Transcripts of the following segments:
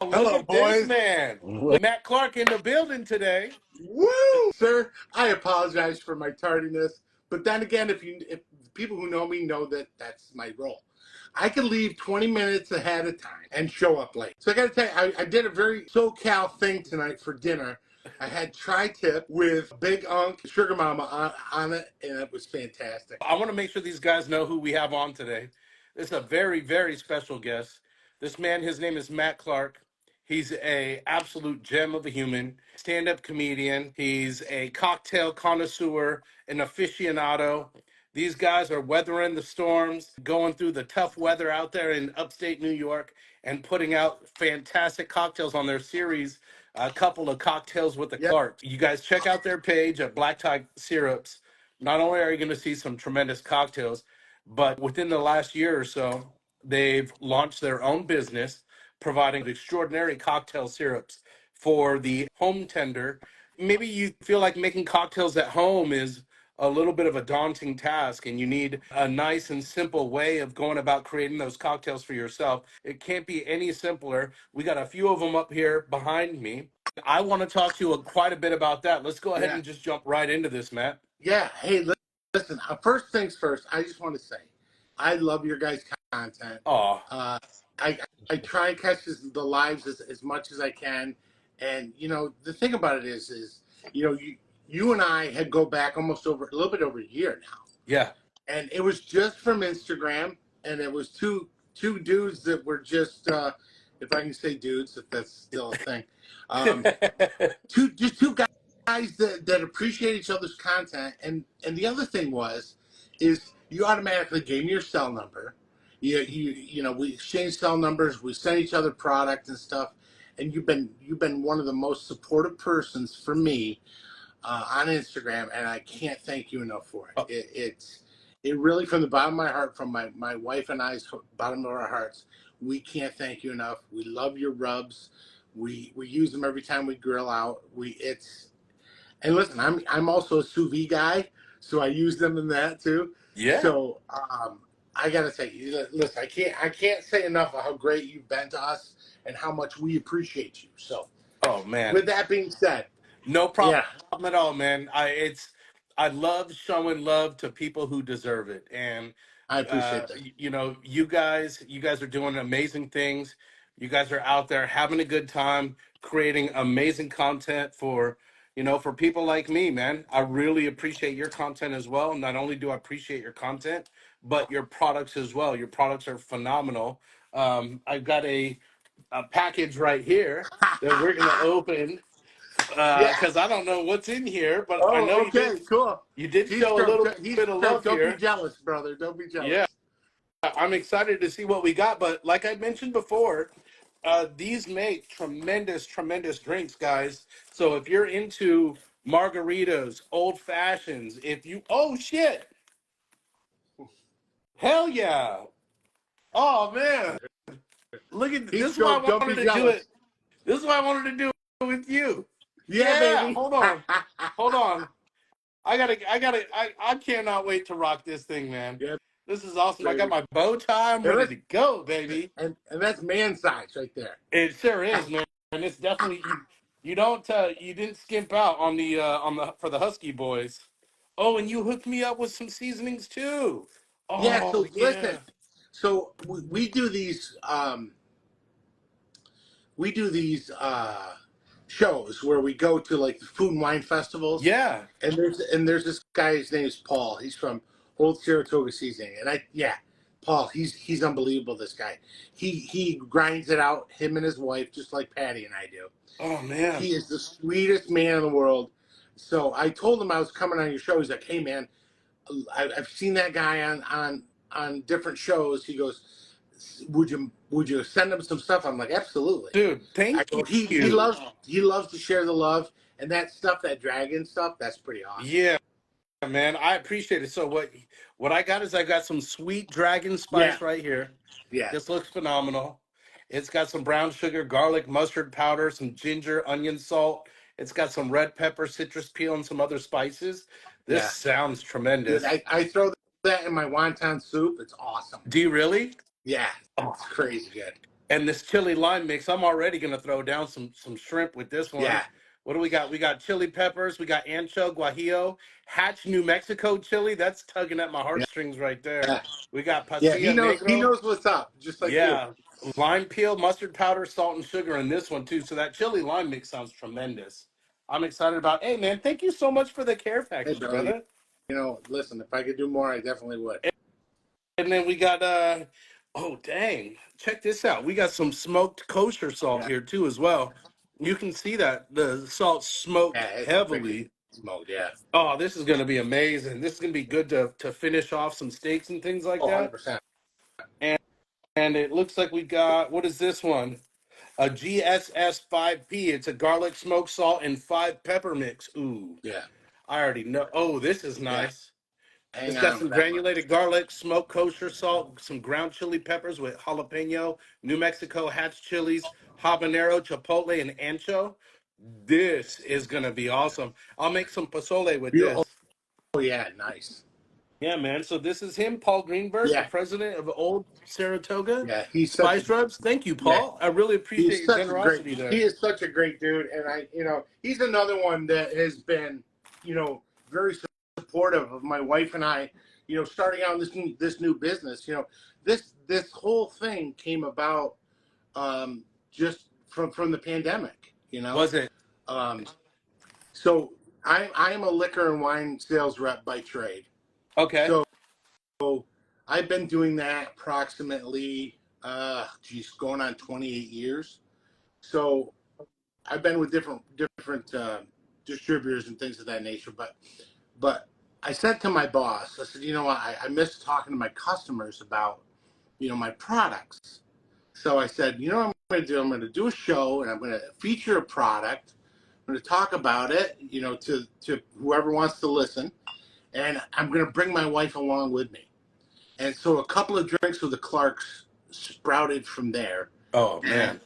Look Hello, at this boys. man. Matt Clark in the building today. Woo, sir. I apologize for my tardiness, but then again, if people who know me know that that's my role. I can leave 20 minutes ahead of time and show up late. So I got to tell you, I did a very SoCal thing tonight for dinner. I had tri-tip with Big Unk Sugar Mama on it, and it was fantastic. I want to make sure these guys know who we have on today. This is a very, very special guest. This man, his name is Matt Clark. He's a absolute gem of a human, stand-up comedian. He's a cocktail connoisseur, an aficionado. These guys are weathering the storms, going through the tough weather out there in upstate New York, and putting out fantastic cocktails on their series, a couple of cocktails with the Yep. Clark. You guys check out their page at Black Tie Syrups. Not only are you going to see some tremendous cocktails, but within the last year or so, they've launched their own business providing extraordinary cocktail syrups for the home tender. Maybe you feel like making cocktails at home is a little bit of a daunting task and you need a nice and simple way of going about creating those cocktails for yourself. It can't be any simpler. We got a few of them up here behind me. I want to talk to you quite a bit about that. Let's go ahead Yeah. and just jump right into this, Matt. Yeah. Hey, listen, first things first, I just want to say I love your guys' content. Oh, Uh, I try and catch the lives as much as I can. And, the thing about it is, you and I had go back almost a little bit over a year now. yeah. And it was just from Instagram. And it was two dudes that were just, if I can say dudes, if that's still a thing, um, two guys that appreciate each other's content. And the other thing is you automatically gave me your cell number. We exchange cell numbers. We send each other product and stuff. And you've been one of the most supportive persons for me on Instagram, and I can't thank you enough for it. Oh, It really, from the bottom of my heart, from my wife and I's bottom of our hearts, we can't thank you enough. We love your rubs. We use them every time we grill out. And listen, I'm also a sous vide guy, so I use them in that too. yeah. So I gotta say, listen, I can't say enough of how great you've been to us and how much we appreciate you. So Oh man. with that being said, No problem yeah, at all, man. I love showing love to people who deserve it. And I appreciate that. you guys are doing amazing things. You guys are out there having a good time, creating amazing content for people like me, man. I really appreciate your content as well. Not only do I appreciate your content, but your products as well. Your products are phenomenal. I've got a package right here that we're gonna open Yeah. because I don't know what's in here, but I know Oh, you did. okay, cool. You did show a little He's bit of stroke. love Don't be here. jealous, brother. Don't be Yeah, jealous. I'm excited to see what we got. But like I mentioned before, these make tremendous, tremendous drinks, guys. So if you're into margaritas, old fashions, oh shit, hell yeah, oh man, look at He's this is why stroke. I Don't be wanted to do it. jealous. This is why I wanted to do it with you. Yeah, Yeah, baby. hold on, hold on. I cannot wait to rock this thing, man. Yeah, This is awesome. I got baby. my bow tie. I'm And ready that's to go, baby. and that's man size right there. It sure is, man. And it's definitely you didn't skimp out on the for the Husky boys. Oh, and you hooked me up with some seasonings too. Yeah. Oh So yeah. listen. So we do these. We do these shows where we go to like the food and wine festivals, Yeah. and there's this guy. His name is Paul. He's from Old Saratoga Seasoning, and Paul. He's unbelievable. This guy. He grinds it out. Him and his wife, just like Patty and I do. Oh man. He is the sweetest man in the world. So I told him I was coming on your show. He's like, "Hey man, I've seen that guy on different shows." He goes, "Would you send him some stuff?" I'm like, "Absolutely." Dude, I thank go, you. he loves to share the love, and that stuff, that dragon stuff, that's pretty awesome. Yeah, man. I appreciate it. So what I got is I got some sweet dragon Yeah, spice right here. yeah, This looks phenomenal. It's got some brown sugar, garlic, mustard powder, some ginger, onion salt. It's got some red pepper, citrus peel, and some other spices. This yeah. sounds Dude, tremendous. I throw that in my wonton soup. It's awesome. Do you really? Yeah, Oh, it's crazy good. And this chili lime mix, I'm already gonna throw down some shrimp with this one. Yeah, What do we got? We got chili peppers, we got ancho, guajillo, Hatch, New Mexico chili. That's tugging at my yeah, heartstrings right there. yeah. We got Yeah, pasilla he negro. knows what's up, just like you. Yeah, lime peel, mustard powder, salt, and sugar in this one too. So that chili lime mix sounds tremendous. I'm excited about. Hey man, thank you so much for the care Hey, package, Billy, brother. listen, if I could do more, I definitely would. And then we got oh dang, check this out. We got some smoked kosher salt Yeah, here too as well. You can see that the salt smoked yeah, it's freaking heavily. smoked. Yeah, Oh, this is gonna be amazing. This is gonna be good to finish off some steaks and things like oh, that. 100%. And and it looks like we got, what is this one? A GSS 5P. It's a garlic smoked salt and 5 pepper mix. Ooh, Yeah, I already know. Oh, this is yeah. nice. It's Hang got on for some that one. granulated garlic, smoked kosher salt, some ground chili peppers with jalapeno, New Mexico hatch chilies, habanero, chipotle, and ancho. This is gonna be awesome. I'll make some pozole with You, oh, this. oh, yeah, nice. Yeah, man. So this is him, Paul Greenberg, the Yeah, president of Old Saratoga yeah. Spice Rubs. Thank you, Yeah, Paul. I really appreciate he's your such a great. generosity He there. is such a great dude, and he's another one that has been, very supportive of my wife and I. Starting out this new business. This whole thing came about just from the pandemic. Was it Um, so I am a liquor and wine sales rep by trade. okay? So I've been doing that approximately, going on 28 years. So I've been with different distributors and things of that nature. But I said to my boss, I said, I miss talking to my customers about my products. So I said, what I'm going to do? I'm going to do a show and I'm going to feature a product. I'm going to talk about it, to whoever wants to listen, and I'm going to bring my wife along with me. And so a couple of drinks with the Clarks sprouted from there. Oh And man,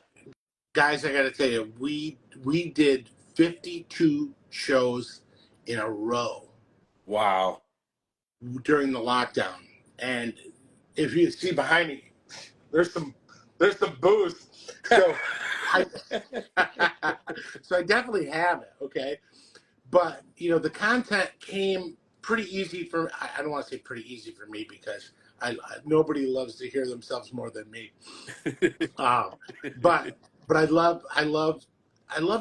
guys, I got to tell you, we did 52 shows in a row wow. during the lockdown. And if you see behind me, there's some booze. So I so I definitely have it, okay? But the content came pretty easy for. I don't want to say pretty easy for me because nobody loves to hear themselves more than me. Um, but but I love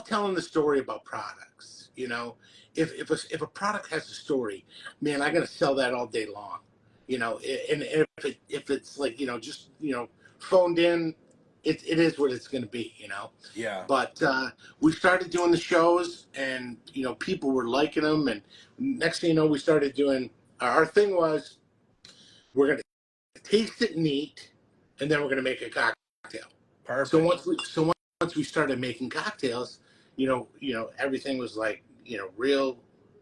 telling the story about products. If a product has a story, man, I gotta sell that all day long. And if it's like just phoned in, it is what it's gonna be. Yeah, But we started doing the shows, and people were liking them, and next thing you know, we started doing. Our thing was we're gonna taste it neat, and then we're gonna make a cocktail. So perfect. once we started making cocktails, everything was like real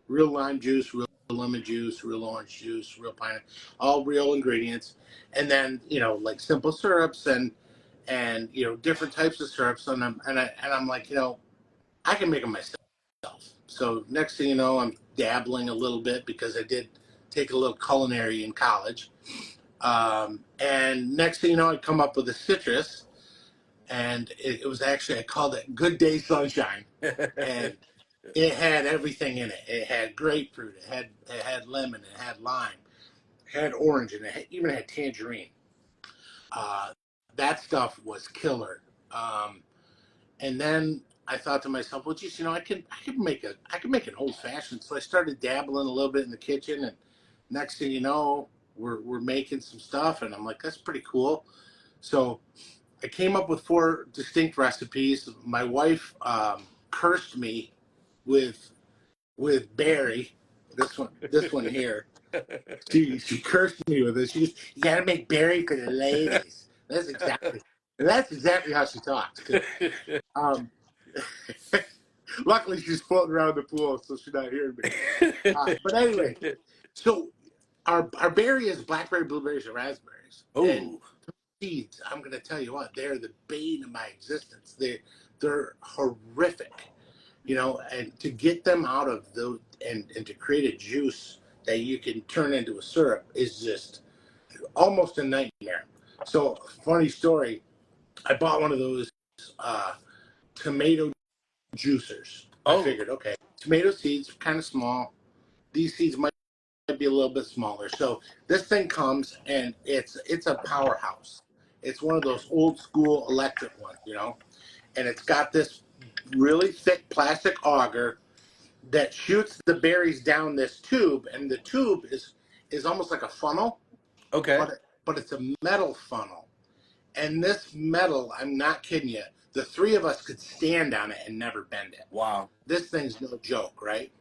lime juice, real lemon juice, real orange juice, real pineapple, all real ingredients, and then like simple syrups and different types of syrups, and I'm like I can make them myself. So next thing you know, I'm dabbling a little bit because I did take a little culinary in college. And next thing you know, I come up with a citrus, and it was actually, I called it Good Day Sunshine, and it had everything in it. It had grapefruit, it had lemon, it had lime, it had orange, and even had tangerine. Uh, that stuff was killer. And then I thought to myself, well, geez, I could make an old fashioned. So I started dabbling a little bit in the kitchen, and next thing you know, we're making some stuff, and I'm like, that's pretty cool. So I came up with 4 distinct recipes. My wife cursed me with Barry. This one here. She cursed me with it. She goes, "You got to make Barry for the ladies." That's exactly how she talks too. Um, Luckily, she's floating around the pool, so she's not hearing me. But anyway, so our berry is blackberry, blueberries, and raspberries. And Oh seeds, I'm going to tell you what, they're the bane of my existence. They're horrific, and to get them out of those and to create a juice that you can turn into a syrup is just almost a nightmare. So, funny story. I bought one of those tomato juicers. I Oh, figured, okay, tomato seeds kind of small. These seeds might be a little bit smaller. So this thing comes and it's a powerhouse. It's one of those old school electric ones, you know, and it's got this really thick plastic auger that shoots the berries down this tube, and the tube is almost like a funnel, okay. but it's a metal funnel. And this metal, I'm not kidding you, the three of us could stand on it and never bend it. Wow. This thing's no joke, right?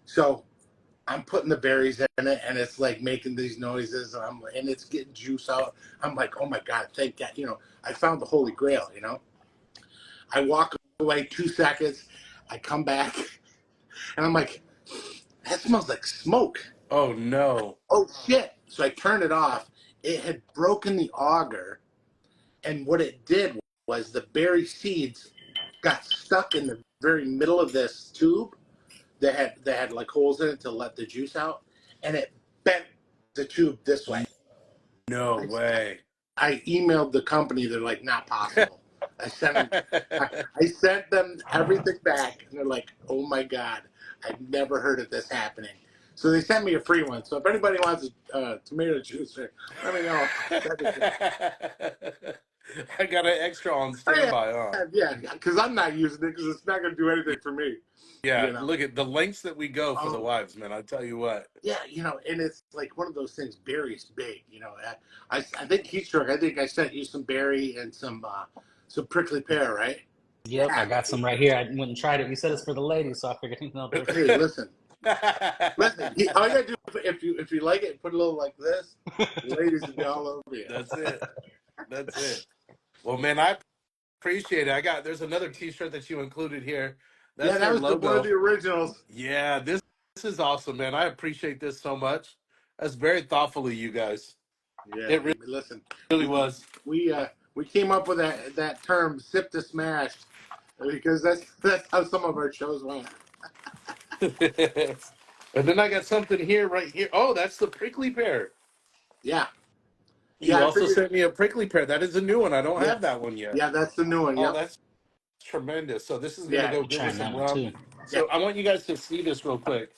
So I'm putting the berries in it, and it's like making these noises, and it's getting juice out. I'm like, oh my god, thank God! You know, I found the Holy Grail. You know, I walk away 2 seconds, I come back, and I'm like, that smells like smoke. Oh no. Oh shit! So I turned it off. It had broken the auger, and what it did was the berry seeds got stuck in the very middle of this tube that had like holes in it to let the juice out, and it bent the tube this way. No I, way. I emailed the company. They're like, not possible. I sent them. I sent them everything back, and they're like, oh my god, I've never heard of this happening. So they sent me a free one. So if anybody wants a tomato juicer, let me know. I got an extra on Oh, standby, huh? yeah, because I'm not using it because it's not going to do anything for me. Yeah, You know. look at the lengths that we go for the Um, wives, man. I tell you what. yeah, you know, and it's like one of those things. Berry's big, you know. I think Heatstroke. I think I sent you some berry and some prickly pear, right? Yep, I Yeah. got some right here. I went and tried it. You said it's for the ladies, so I figured, Hey, listen. All you gotta do if you like it, put a little like this. Ladies will be all over you. That's it. That's it. Well, man, I appreciate it. There's another T-shirt that you included here. Yeah, That's that their was one of logo. the originals. Yeah, this is awesome, man. I appreciate this so much. That's very thoughtful of you guys. Yeah, It really, listen, really we was. we came up with that term "sip to smash" because that's how some of our shows went. And then I got something here, right here. Oh, that's the prickly pear. Yeah, You yeah, I also figured. sent me a prickly pear. That is a new one. I don't Yeah, have that one yet. yeah, that's the new one. Oh, Yep. that's tremendous. So this is gonna Yeah, go good with trying that some one rum. too. yeah, So I want you guys to see this real quick.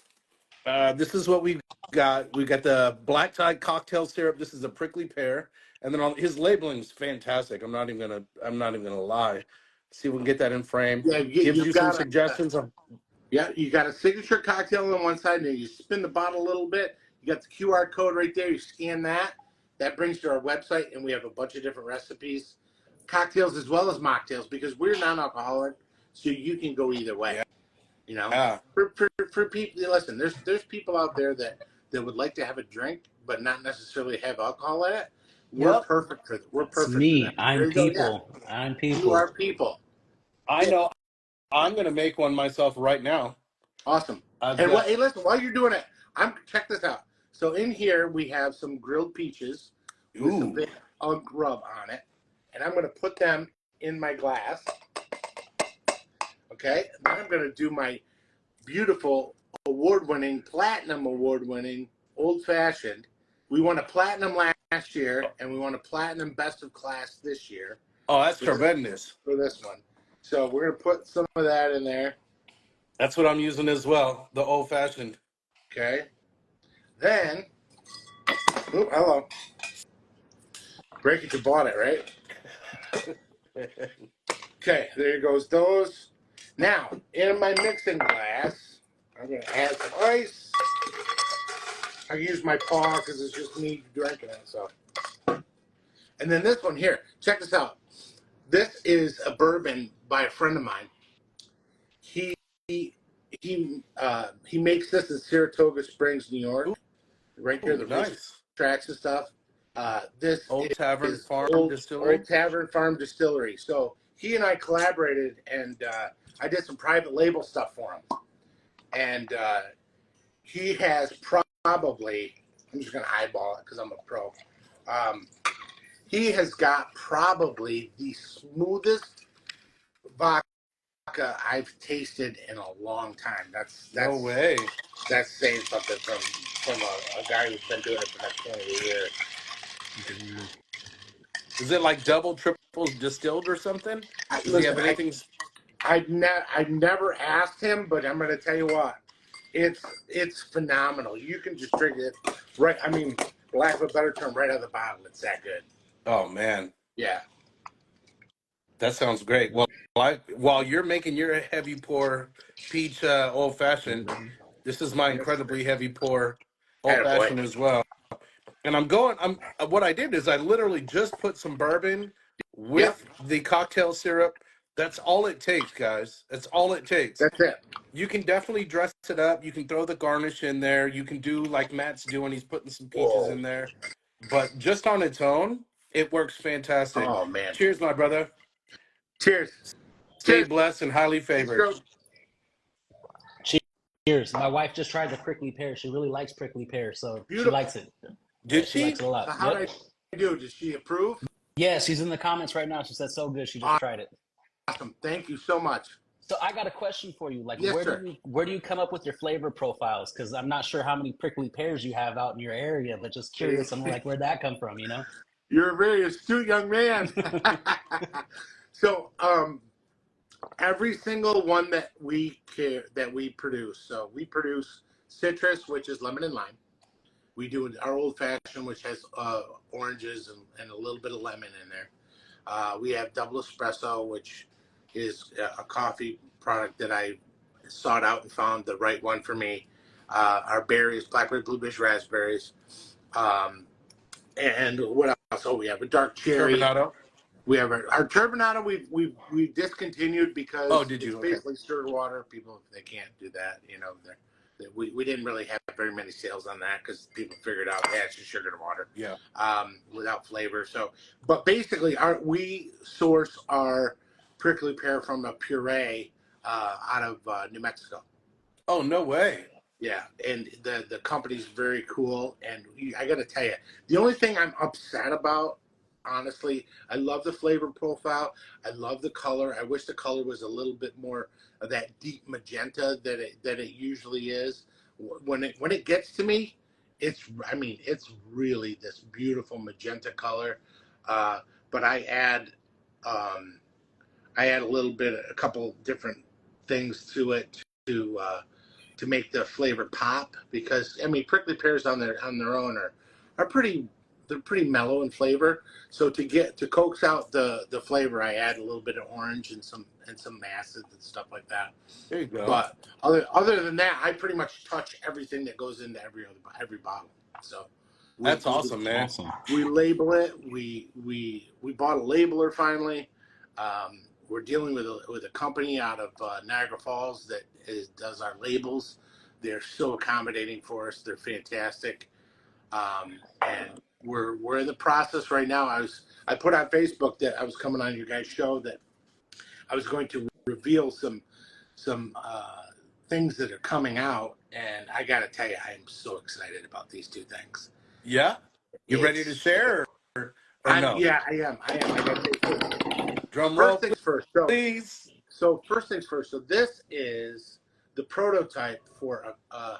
This is what we've got. We've got the black tie cocktail syrup. This is a prickly pear, and then on his labeling is fantastic. I'm not even gonna lie. See if we can get that in frame. yeah. Gives You've you some got suggestions on. yeah, you got a signature cocktail on one side, and then you spin the bottle a little bit. You got the QR code right there. You scan that. That brings to our website, and we have a bunch of different recipes, cocktails as well as mocktails, because we're non-alcoholic, so you can go either way. Yeah, You know, yeah. for people, listen. There's people out there that would like to have a drink, but not necessarily have alcohol in it. Yep, We're it's perfect for them. me. I'm There you go. Yeah, people. I'm you people. are people. I Yeah, know. I'm gonna make one myself right now. awesome. I've And got. hey, listen, while you're doing it, check this out. So in here we have some grilled peaches with some Ooh. big unk rub on it, and I'm going to put them in my glass. Okay, and then I'm going to do my beautiful platinum award-winning old fashioned. We won a platinum last year, and we won a platinum best of class this year Oh, that's for tremendous. this one. So we're going to put some of that in there. That's what I'm using as well. The old fashioned. Okay, then. Oh, hello. Break it, you bought it, right? Okay, there goes those. Now, in my mixing glass, I'm going to add some ice. I use my paw because it's just me drinking it. So, and then this one here, check this out. This is a bourbon by a friend of mine. He he makes this in Saratoga Springs, New York, right there, Ooh, the race nice. tracks and stuff. This Old Tavern is Farm old Distillery. Tavern Farm Distillery. So he and I collaborated, and I did some private label stuff for him. And he has probably, I'm just going to eyeball it because I'm a pro. He has got probably the smoothest vodka I've tasted in a long time. No way. That's saying something from a guy who's been doing it for like 20 years. Is it like double, triples distilled or something? Does he have Listen, anything? I've never asked him, but I'm going to tell you what, it's phenomenal. You can just drink it right. I mean, for lack of a better term, right out of the bottle. It's that good. Oh man, Yeah. that sounds great. Well, while you're making your heavy pour peach old fashioned, this is my Yes. incredibly heavy pour old Attaboy. fashioned as well. And I'm what I did is I literally just put some bourbon Yep. with the cocktail syrup. That's all it takes, guys. That's all it takes. That's it. You can definitely dress it up. You can throw the garnish in there. You can do like Matt's doing. He's putting some peaches Whoa. in there. But just on its own, it works fantastic. Oh man. Cheers, my brother. Cheers. Stay Cheers. blessed and highly favored. Cheers. My wife just tried the prickly pear. She really likes prickly pear, so she Beautiful. likes it. Yeah, Did she likes she? it a So lot. how Yep. did I do? Did she approve? Yeah, she's in the comments right now. She said so good. She just tried it. Awesome. Thank you so much. So I got a question for you. Like, Yes, where sir. do you come up with your flavor profiles? Because I'm not sure how many prickly pears you have out in your area, but just curious. I'm like, where'd that come from? You know? You're a very astute young man. So, every single one that we produce. So we produce citrus, which is lemon and lime. We do our old fashioned, which has oranges and a little bit of lemon in there. We have double espresso, which is a coffee product that I sought out and found the right one for me. Our berries, blackberry, blueberries, raspberries, um, and what else? Oh, we have a dark cherry. Turbinado? We have our turbinado. We've discontinued Oh, because did it's you? Okay. basically stirred water. People, they can't do that. You know, we didn't really have very many sales on that because people figured out, yeah, it's just sugar and water, Yeah. without flavor. So, but basically, we source our prickly pear from a puree out of New Mexico. Oh, no way. Yeah, and the company's very cool. And I got to tell you, the only thing I'm upset about, honestly, I love the flavor profile. I love the color. I wish the color was a little bit more of that deep magenta that it usually is. When it gets to me, it's really this beautiful magenta color. Uh, but I add a couple different things to it to make the flavor pop, because I mean prickly pears on their own are pretty, they're pretty mellow in flavor. So to coax out the flavor, I add a little bit of orange and some acids and stuff like that. There you go. But other than that, I pretty much touch everything that goes into every bottle. So That's awesome, man. Awesome. we label it. We bought a labeler finally. We're dealing with a company out of Niagara Falls that does our labels. They're so accommodating for us. They're fantastic, and we're in the process right now. I put on Facebook that I was coming on your guys' show, that I was going to reveal some things that are coming out, and I got to tell you, I am so excited about these two things. Yeah? You ready to share or no? Yeah, I am. I got to say, Drum first roll, things first. please. So first things first. So this is the prototype for I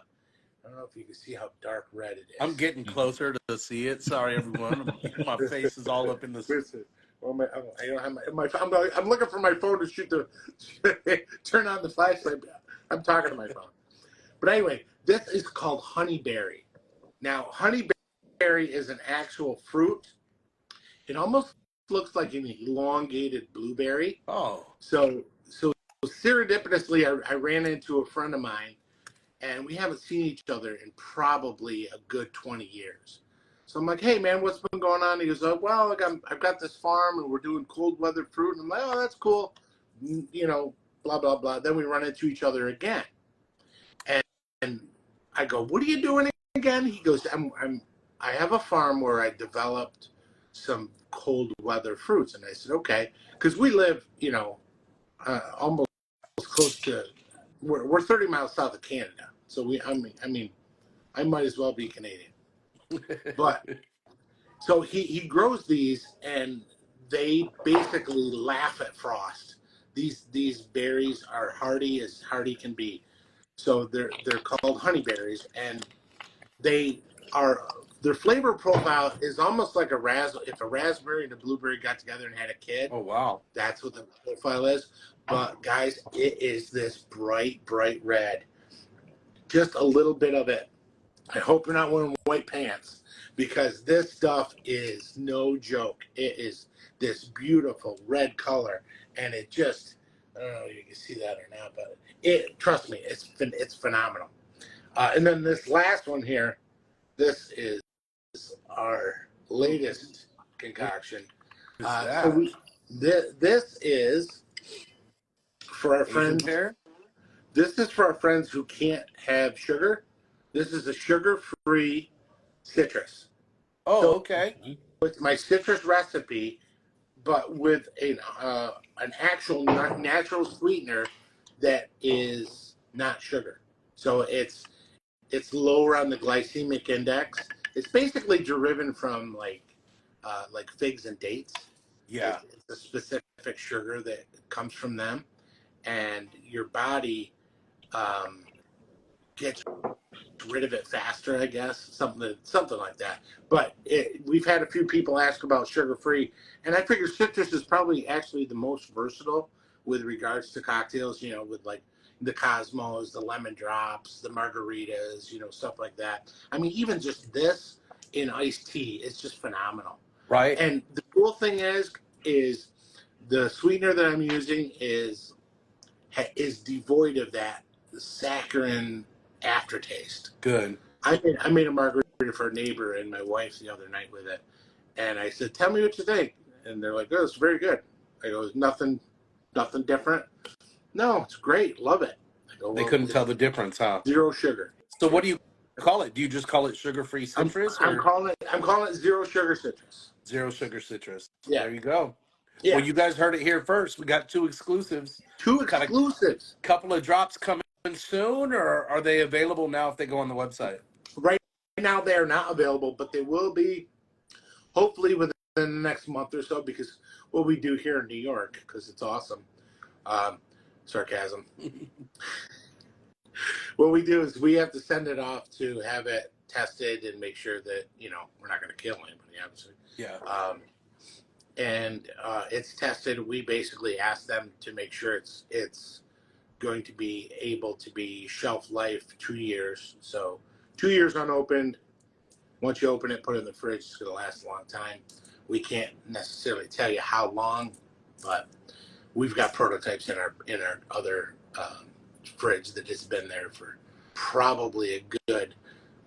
don't know if you can see how dark red it is. I'm getting closer to see it. Sorry, everyone. My face is all up in this. Listen, well, I don't have I'm looking for my phone to shoot turn on the flashlight. I'm talking to my phone. But anyway, this is called honeyberry. Now, honeyberry is an actual fruit. It almost looks like an elongated blueberry. Oh. So serendipitously, I ran into a friend of mine, and we haven't seen each other in probably a good 20 years. So I'm like, hey, man, what's been going on? He goes, oh, well, like I've got this farm, and we're doing cold weather fruit. And I'm like, oh, that's cool. You know, blah, blah, blah. Then we run into each other again. And I go, what are you doing again? He goes, I have a farm where I developed some cold weather fruits. And I said, okay, because we live, almost close to, we're 30 miles south of Canada. So I might as well be Canadian. But so he grows these, and they basically laugh at frost. These berries are hardy as hardy can be. So they're called honeyberries, and they their flavor profile is almost like if a raspberry and a blueberry got together and had a kid. Oh wow. That's what the profile is. But guys, it is this bright red. Just a little bit of it. I hope you're not wearing white pants because this stuff is no joke. It is this beautiful red color, and it just, I don't know if you can see that or not, but trust me, it's phenomenal. And then this last one here, this is our latest concoction. This is for our Asian friends. pear? This is for our friends who can't have sugar. This is a sugar-free citrus. Oh, So okay. it's my citrus recipe, but with an actual natural sweetener that is not sugar. So it's lower on the glycemic index. It's basically derived from like figs and dates. Yeah. It's a specific sugar that comes from them, and your body gets rid of it faster, I guess, something like that. But we've had a few people ask about sugar free, and I figure citrus is probably actually the most versatile with regards to cocktails. You know, with like the Cosmos, the lemon drops, the margaritas, you know, stuff like that. I mean, even just this in iced tea, it's just phenomenal. Right. And the cool thing is the sweetener that I'm using is devoid of that saccharine aftertaste. Good. I made a margarita for a neighbor and my wife the other night with it, and I said, "Tell me what you think." And they're like, "Oh, it's very good." I go, "Nothing different." No, it's great. Love it. I go, They "Well, couldn't tell it's the difference, huh? zero sugar." So what do you call it? Do you just call it sugar-free I'm citrus I'm or calling it zero sugar citrus. zero sugar citrus? Yeah, There you go. yeah. Well, you guys heard it here first. We got 2 exclusives. Two Got a exclusives couple of drops coming soon, or are they available now if they go on the website? right now. They are not available, but they will be hopefully within the next month or so, because what we do here in New York, because it's awesome. Sarcasm. What we do is we have to send it off to have it tested and make sure that, you know, we're not going to kill anybody, obviously. Yeah. And it's tested. We basically ask them to make sure it's going to be able to be shelf life 2 years. So 2 years unopened. Once you open it, put it in the fridge. It's going to last a long time. We can't necessarily tell you how long, but we've got prototypes in our other fridge that has been there for probably a good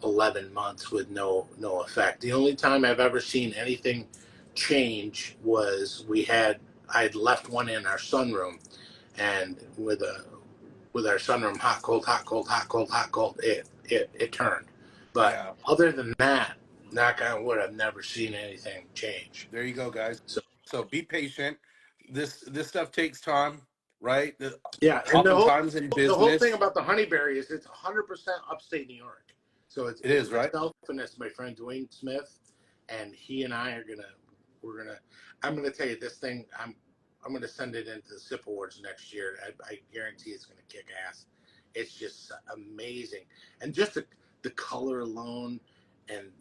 11 months with no effect. The only time I've ever seen anything change was I'd left one in our sunroom, and with our sunroom hot cold, it turned. But Yeah. other than that, knock on wood, I've never seen anything change. There you go, guys. So So be patient. This stuff takes time, right? yeah, and Oftentimes in the whole thing business, about the honeyberry is it's 100% upstate New York. So it it's is, right? myself and it's my friend Dwayne Smith, and he and I I'm gonna tell you this thing. I'm gonna send it into the SIP Awards next year. I guarantee it's gonna kick ass. It's just amazing, and just the color alone, and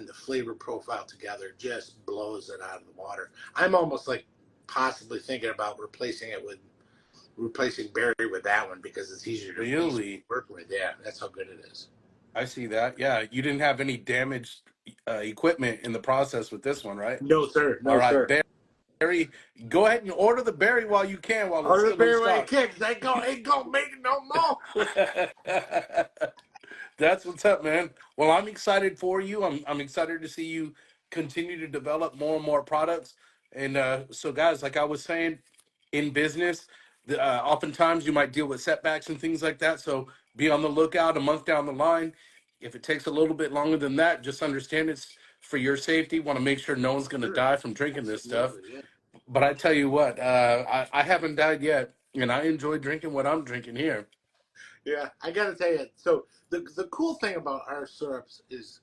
the flavor profile together just blows it out of the water. I'm almost like possibly thinking about replacing berry with that one because it's easier to Really? work with. Yeah, that's how good it is. I see that. Yeah, you didn't have any damaged equipment in the process with this one, right? No sir, All no right, sir. Barry, go ahead and order the berry while you can, while it's Order the still in berry while you stock. can, 'cause ain't gonna make it no more. That's what's up, man. Well, I'm excited for you. I'm excited to see you continue to develop more and more products. And so, guys, like I was saying, in business, oftentimes you might deal with setbacks and things like that. So be on the lookout a month down the line. If it takes a little bit longer than that, just understand it's for your safety. Want to make sure no one's going to Sure. die from drinking this stuff. Absolutely, yeah. But I tell you what, I haven't died yet, and I enjoy drinking what I'm drinking here. Yeah, I gotta tell you. So the cool thing about our syrups is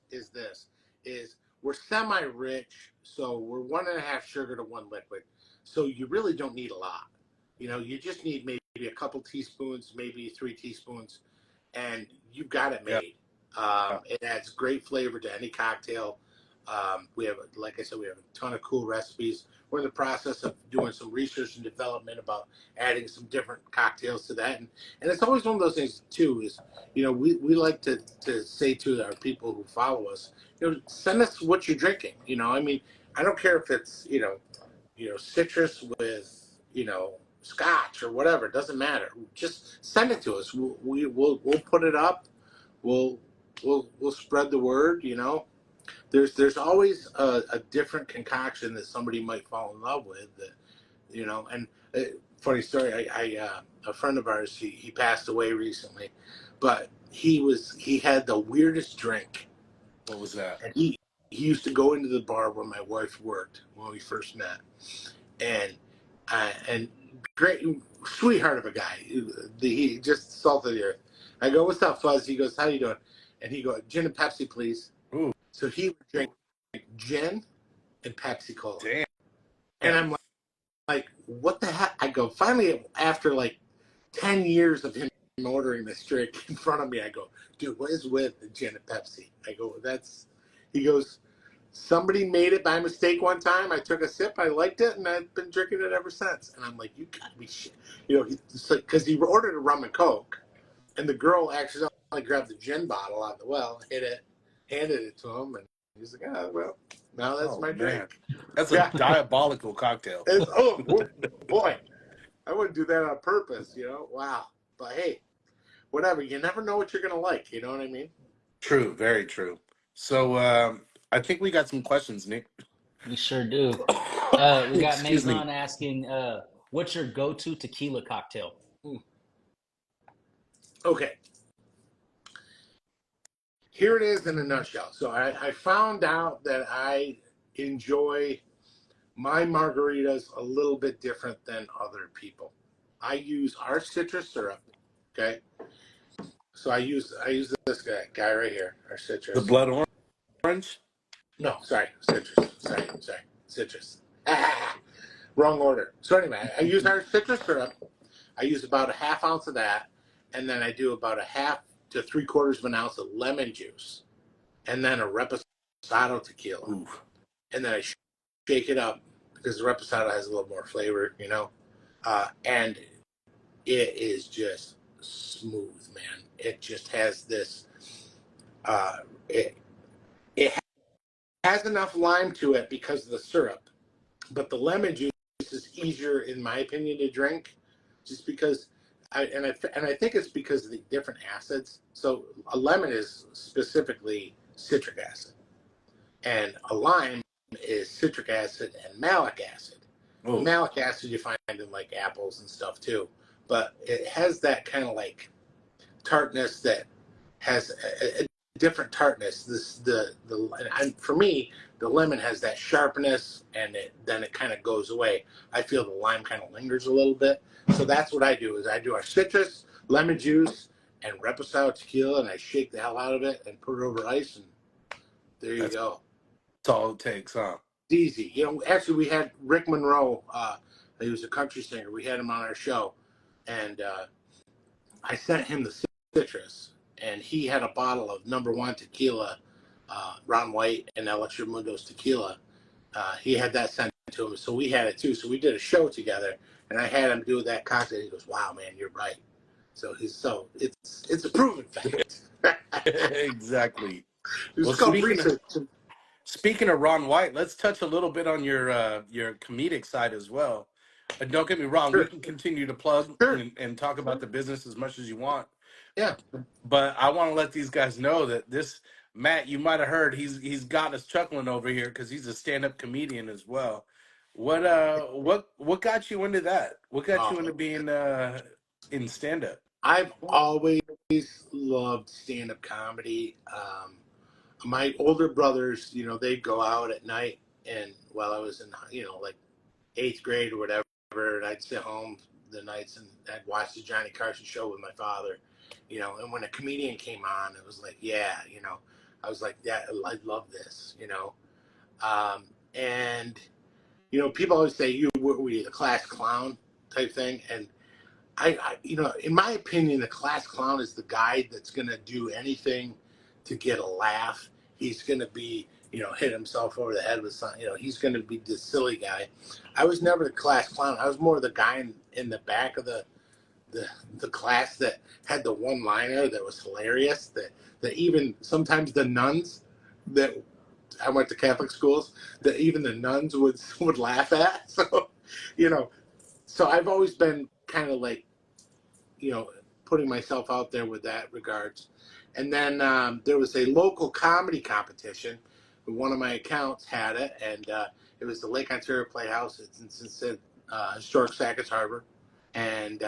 we're semi-rich, so we're 1.5 sugar to 1 liquid. So you really don't need a lot. You know, you just need maybe a couple teaspoons, maybe 3 teaspoons, and you've got it Yeah. made. It adds great flavor to any cocktail. We have, like I said, we have a ton of cool recipes. We're in the process of doing some research and development about adding some different cocktails to that. And it's always one of those things, too, is, we like to say to our people who follow us, send us what you're drinking. I mean, I don't care if it's, citrus with, scotch or whatever. It doesn't matter. Just send it to us. We'll put it up. We'll we'll spread the word. There's always a different concoction that somebody might fall in love with. And funny story. A friend of ours, he passed away recently, but he had the weirdest drink. What was that? And he used to go into the bar where my wife worked when we first met, and great sweetheart of a guy. He just salted the earth. I go, "What's up, Fuzz?" He goes, "How you doing?" And he goes, "Gin and Pepsi, please." Ooh. So he would drink gin and Pepsi Cola. Damn. And I'm like, what the heck? I go, finally, after like 10 years of him ordering this drink in front of me, I go, "Dude, what is with the gin and Pepsi?" I go, he goes, "Somebody made it by mistake one time. I took a sip, I liked it, and I've been drinking it ever since." And I'm like, "You gotta be shit." Because he ordered a rum and Coke, and the girl accidentally grabbed the gin bottle out of the well, hit it, handed it to him, and he's like, "Oh, well, now that's my drink." That's a diabolical cocktail. Boy, I wouldn't do that on purpose, Wow. But hey, whatever. You never know what you're going to like. You know what I mean? True. Very true. So I think we got some questions, Nick. We sure do. We got Excuse me. Maison asking, what's your go-to tequila cocktail? Okay. Here it is in a nutshell. So I found out that I enjoy my margaritas a little bit different than other people. I use our citrus syrup. Okay. So I use this guy right here, our citrus. The blood orange? No, sorry, citrus. Sorry, citrus. Wrong order. So anyway, I use our citrus syrup. I use about a half ounce of that, and then I do about a half to 3/4 of an ounce of lemon juice, and then a reposado tequila. Ooh. And then I shake it up because the reposado has a little more flavor, and it is just smooth, man. It just has this. It has enough lime to it because of the syrup, but the lemon juice is easier, in my opinion, to drink, just because. I think it's because of the different acids. So a lemon is specifically citric acid, and a lime is citric acid and malic acid. Oh. Malic acid you find in like apples and stuff too, but it has that kind of like tartness that has a different tartness. For me, the lemon has that sharpness, and then it kind of goes away. I feel the lime kind of lingers a little bit. So that's what I do. Is I do our citrus, lemon juice, and reposado tequila, and I shake the hell out of it and put it over ice, and there you go. That's all it takes, huh? It's easy. Actually, we had Rick Monroe. He was a country singer. We had him on our show, and I sent him the citrus, and he had a bottle of #1 tequila, Ron White and El Extramundo's tequila. He had that sent to him, so we had it too. So we did a show together, and I had him do that cocktail. He goes, "Wow, man, you're right." So it's a proven fact. Exactly. It's called research. Speaking of Ron White, let's touch a little bit on your comedic side as well. Don't get me wrong, Sure. we can continue to plug Sure. and talk about the business as much as you want. Yeah. But I want to let these guys know that this Matt, you might have heard, he's got us chuckling over here because he's a stand-up comedian as well. What got you into that? What got you into being in stand-up? I've always loved stand-up comedy. My older brothers, they'd go out at night, and while I was in, like 8th grade or whatever, and I'd sit home the nights and I'd watch the Johnny Carson show with my father, and when a comedian came on, it was like, yeah, I was like, yeah, I love this, and, people always say, were you the class clown type thing? And I in my opinion, the class clown is the guy that's going to do anything to get a laugh. He's going to be, hit himself over the head with something. He's going to be the silly guy. I was never the class clown. I was more the guy in the back of the class that had the one liner that was hilarious. That even sometimes the nuns that I went to Catholic schools, that even the nuns would laugh at. So, so I've always been kind of like, putting myself out there with that regards. And then there was a local comedy competition. One of my accounts had it, and it was the Lake Ontario Playhouse. It's in historic Sackets Harbor. And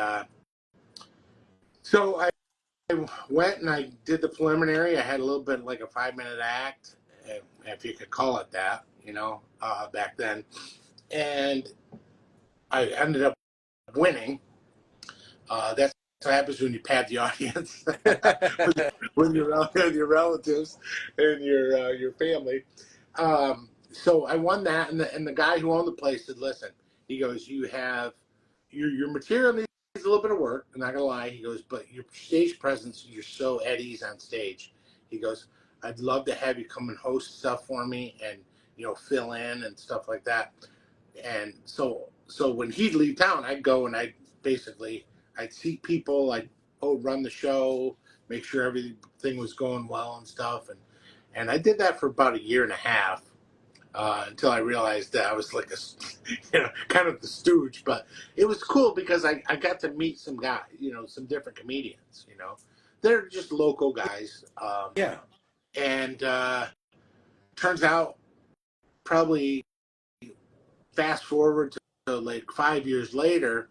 so I went and I did the preliminary. I had a little bit like a 5-minute act, if you could call it that, back then. And I ended up winning. That's what happens when you pad the audience with your relatives and your family. So I won that, and the guy who owned the place said, "Listen," he goes, "you have your material needs a little bit of work. I'm not gonna lie." He goes, "But your stage presence, you're so at ease on stage." He goes, "I'd love to have you come and host stuff for me, and fill in and stuff like that." And so when he'd leave town, I'd go and I'd see people, I'd run the show, make sure everything was going well and stuff, and I did that for about a year and a half. Until I realized that I was like kind of the stooge, but it was cool because I got to meet some guys, some different comedians, they're just local guys. Yeah. And turns out, probably fast forward to like 5 years later,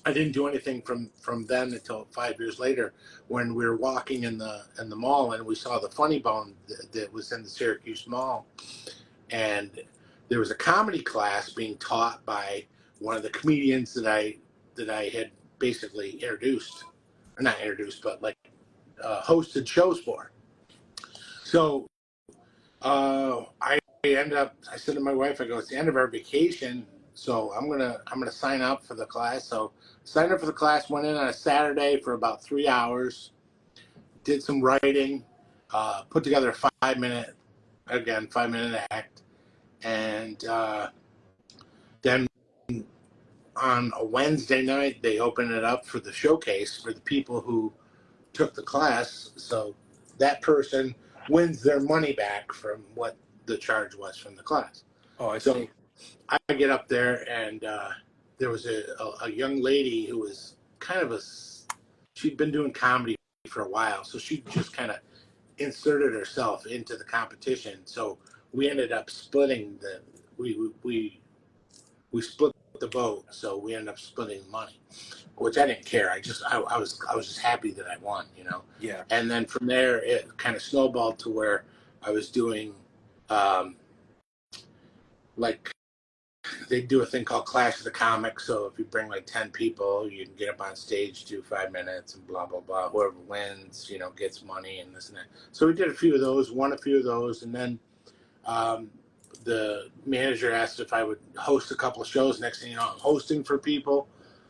I didn't do anything from then until 5 years later, when we were walking in the mall and we saw the Funny Bone that was in the Syracuse Mall, and there was a comedy class being taught by one of the comedians that I had basically introduced, or not introduced, but like hosted shows for. So I ended up. I said to my wife, I go, "It's the end of our vacation, so I'm gonna sign up for the class." So signed up for the class. Went in on a Saturday for about 3 hours. Did some writing. Put together a 5-minute act, and then on a Wednesday night they open it up for the showcase for the people who took the class. So that person wins their money back from what the charge was from the class. Oh, I So see. I get up there, and there was a young lady who was kind of she'd been doing comedy for a while, so she just kind of inserted herself into the competition. So we ended up splitting we split the vote, so we ended up splitting the money, which I didn't care. I was just happy that I won, Yeah. And then from there, it kind of snowballed to where I was doing, like, they do a thing called Clash of the Comics. So if you bring like 10 people, you can get up on stage, do 5 minutes, and blah blah blah. Whoever wins, gets money and this and that. So we did a few of those, won a few of those, and then the manager asked if I would host a couple of shows. Next thing you know, I'm hosting for people.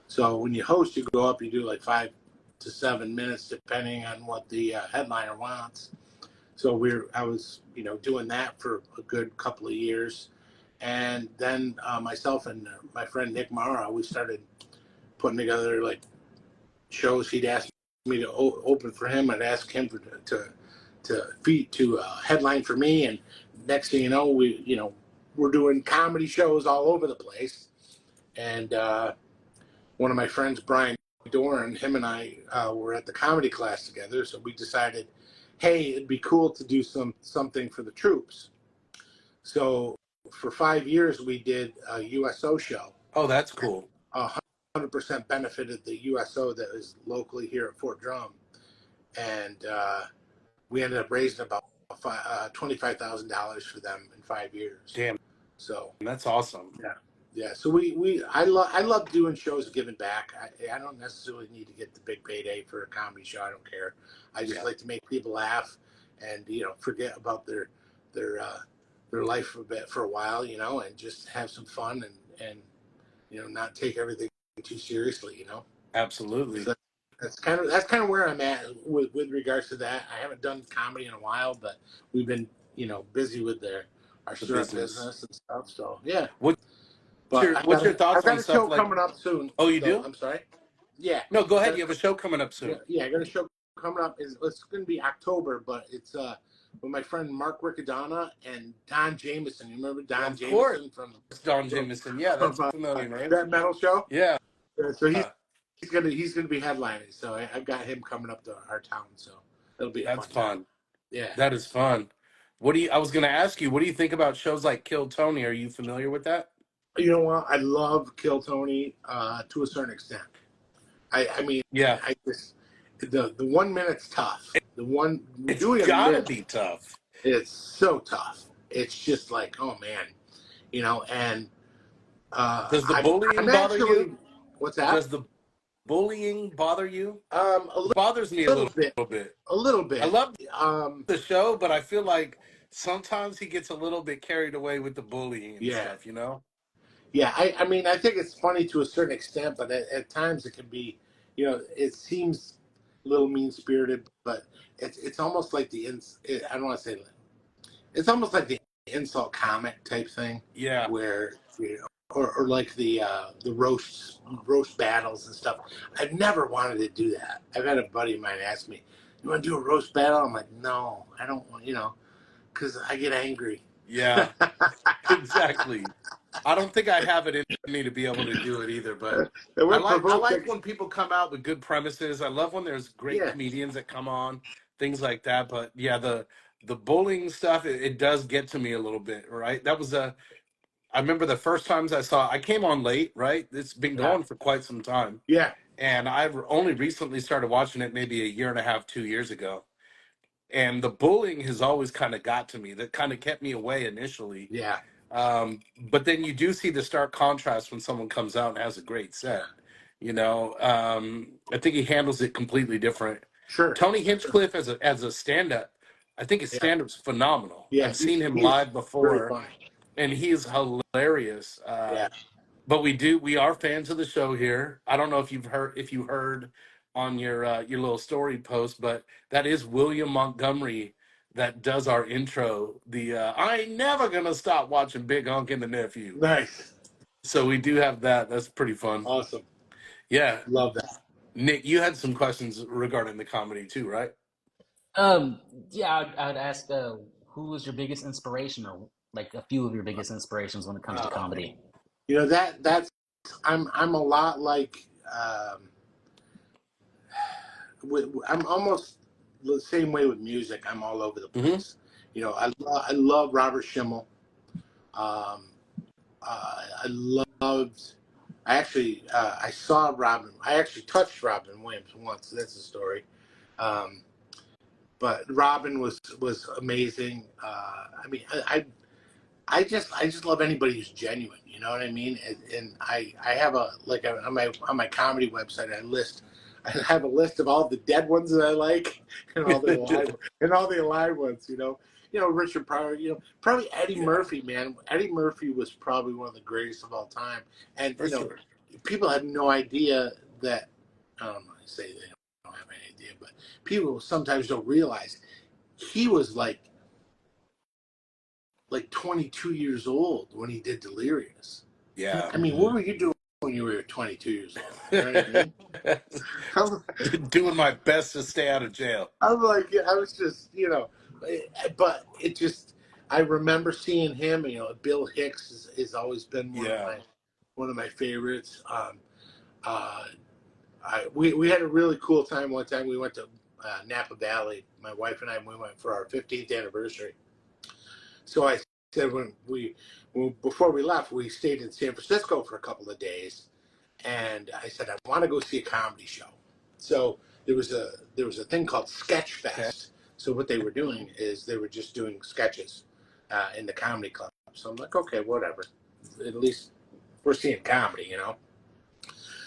So when you host, you go up, you do like 5 to 7 minutes, depending on what the headliner wants. So I was, doing that for a good couple of years. And then myself and my friend Nick Mara, we started putting together like shows. He'd ask me to open for him. I'd ask him to headline for me. And next thing you know, we're doing comedy shows all over the place. And one of my friends, Brian Doran, him and I were at the comedy class together. So we decided, hey, it'd be cool to do something for the troops. So for 5 years, we did a USO show. Oh, that's cool. 100% benefited the USO that is locally here at Fort Drum. And we ended up raising about $25,000 for them in 5 years. Damn, So that's awesome. yeah. So I love doing shows, giving back. I don't necessarily need to get the big payday for a comedy show. I don't care. I just like to make people laugh and forget about their life for a while, and just have some fun and not take everything too seriously, Absolutely. So That's kind of where I'm at with regards to that. I haven't done comedy in a while, but we've been busy with our The syrup business. business and stuff. So yeah, What's but your what's your I've thoughts got on a stuff show like? coming up soon. Oh, you So do? I'm sorry. Yeah, No, go I ahead. got You have a show coming up yeah, soon. yeah, I got a show coming up. It's going to be October, but it's with my friend Mark Riccadonna and Don Jameson. You remember Don Of course, Jameson from Don from Jameson. Yeah, that's from a familiar name. that metal show? Yeah, So he's gonna be headlining. So I've got him coming up to our town. So it'll be a that's fun time. fun. Yeah. That is fun. I was going to ask you, what do you think about shows like Kill Tony? Are you familiar with that? You know what? I love Kill Tony to a certain extent. I mean, Yeah, I just the 1 minute's tough. The one it's doing a gotta minute be tough. is so tough. It's just like, oh man, and Does the I'm bullying bother actually, you? what's that? Does the bullying bother you? A It bothers me a little bit, little bit. a little I bit. love Um, the show, but I feel like sometimes he gets a little bit carried away with the bullying and yeah, stuff, you know? yeah. I mean, I think it's funny to a certain extent, but at times it can be, it seems a little mean spirited, but it's almost like I don't want to say, it's almost like the insult comic type thing, Yeah. where or like the roast battles and stuff. I've never wanted to do that. I've had a buddy of mine ask me, "You want to do a roast battle?" I'm like, "No, I don't want," because I get angry. Yeah, exactly. I don't think I have it in me to be able to do it either, but And I we're like I provoked. like when people come out with good premises. I love when there's great Yeah, comedians that come on, things like that. But yeah, the bullying stuff, it does get to me a little bit, right? I remember the first times I came on late, right? It's been yeah, going for quite some time. yeah, And I've only recently started watching it maybe a year and a half, 2 years ago. And the bullying has always kind of got to me. That kind of kept me away initially. yeah, But then you do see the stark contrast when someone comes out and has a great yeah. set. I think he handles it completely different. Sure, Tony sure. Hinchcliffe as a stand-up, I think his Yeah, stand-up's phenomenal. yeah. I've seen him He's live very before, funny. and he's hilarious. Yeah. But we are fans of the show here. I don't know if you heard on your little story post, but that is William Montgomery that does our intro. The I ain't never gonna stop watching Big Hunk and the Nephew. Nice. So we do have that. That's pretty fun. Awesome. Yeah, Love that. Nick, you had some questions regarding the comedy too, right? Um, yeah, I'd ask, who was your biggest inspiration, or like a few of your biggest inspirations when it comes to Uh, comedy? that's I'm a lot like um, I'm almost the same way with music. I'm all over the Mm-hmm. place. I love Robert Schimmel. Um, I loved. I saw Robin. I actually touched Robin Williams once. That's a story. Um, but Robin was amazing. I mean, I just love anybody who's genuine. You know what I mean? And I have on my comedy website I have a list of all the dead ones that I like and all the alive ones. Richard Pryor. Probably Eddie Yeah, Murphy. Man, Eddie Murphy was probably one of the greatest of all time. And for sure. people had no idea that. I don't know. I say they don't have any idea, but people sometimes don't realize he was like 22 years old when he did Delirious. Yeah. I mean, what were you doing when you were 22 years old? You know what I mean? I'm, Doing my best to stay out of jail. I'm like, yeah, I was just, but it just, I remember seeing him. Bill Hicks has always been Yeah. one of my favorites. Uh, we had a really cool time one time. We went to Napa Valley. My wife and we went for our 15th anniversary. So I said before we left, we stayed in San Francisco for a couple of days, and I said I want to go see a comedy show. So there was a thing called Sketch Okay. Fest. So what they were doing is they were just doing sketches in the comedy club. So I'm like, okay, whatever. At least we're seeing comedy.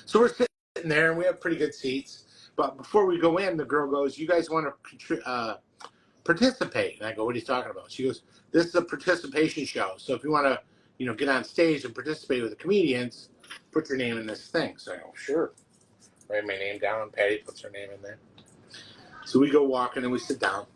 So we're sitting there and we have pretty good seats. But before we go in, the girl goes, "You guys want to participate?" And I go, "What are you talking about?" She goes, "This is a participation show. So if you want to, get on stage and participate with the comedians, put your name in this thing." So I go, "Sure." write my name down. Patty puts her name in there. So we go walking and we sit down.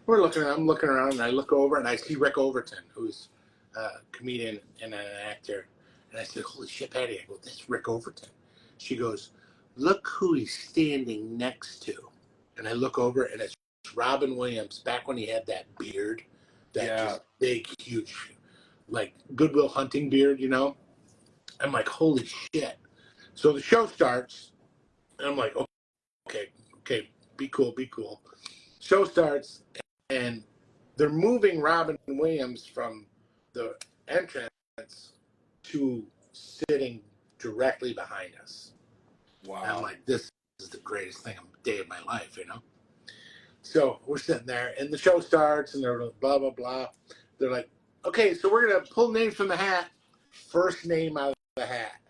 We're looking. I'm looking around and I look over and I see Rick Overton, who's a comedian and an actor. And I said, "Holy shit, Patty!" I go, "That's Rick Overton." She goes, "Look who he's standing next to." And I look over and it's Robin Williams back when he had that beard, that just big, huge, like Goodwill Hunting beard, you know. I'm like, "Holy shit!" So the show starts, and I'm like, "Okay, be cool, be cool." Show starts, and they're moving Robin Williams from the entrance to sitting directly behind us. Wow. And I'm like, this is the greatest day of my life, you know? So we're sitting there, and the show starts, and they're blah, blah, blah. They're like, okay, so we're going to pull names from the hat. First name out of the hat,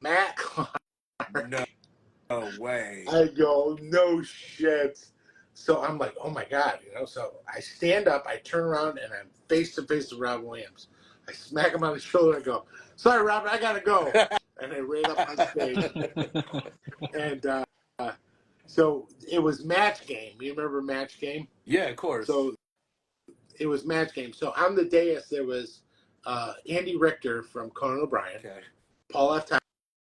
Matt Clark. No way. I go, no shit. So I'm like, oh my God, you know. So I stand up, I turn around, and I'm face to face with Robin Williams. I smack him on the shoulder and go, "Sorry, Robin, I gotta go." And I ran up on stage. And so it was Match Game. You remember Match Game? Yeah, of course. So it was Match Game. So on the dais there was Andy Richter from Conan O'Brien, Paul F.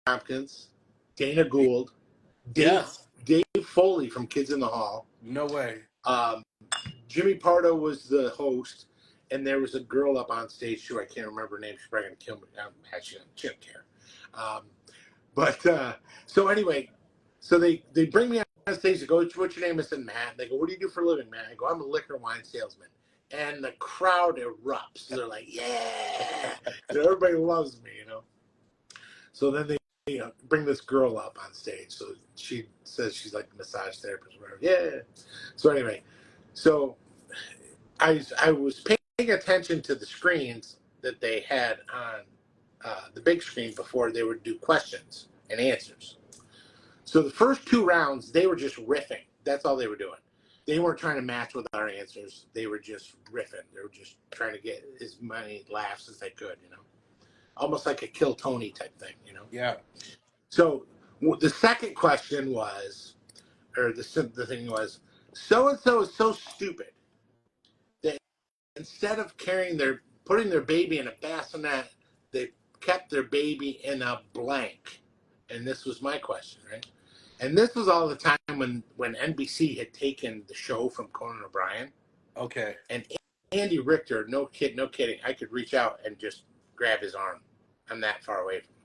Tompkins, Dana Gould, Dave Foley from Kids in the Hall. No way. Jimmy Pardo was the host, and there was a girl up on stage too. I can't remember her name. She's probably gonna kill me. Actually, she don't care. So anyway, so they bring me on stage. They go, "What's your name?" I said, "Matt." They go, "What do you do for a living, Matt?" I go, "I'm a liquor and wine salesman." And the crowd erupts. They're like, "Yeah!" And everybody loves me, you know. So then they bring this girl up on stage. So she says she's like a massage therapist or whatever. Yeah. So anyway, so I was paying attention to the screens that they had on the big screen before they would do questions and answers. So the first two rounds, they were just riffing. That's all they were doing. They weren't trying to match with our answers. They were just riffing. They were just trying to get as many laughs as they could, you know. Almost like a Kill Tony type thing, you know. Yeah. So the second question was, or the thing was, so and so is so stupid that instead of putting their baby in a bassinet, they kept their baby in a blank. And this was my question, right? And this was all the time when NBC had taken the show from Conan O'Brien. Okay. And Andy Richter, no kidding, I could reach out and just grab his arm. I'm that far away from him.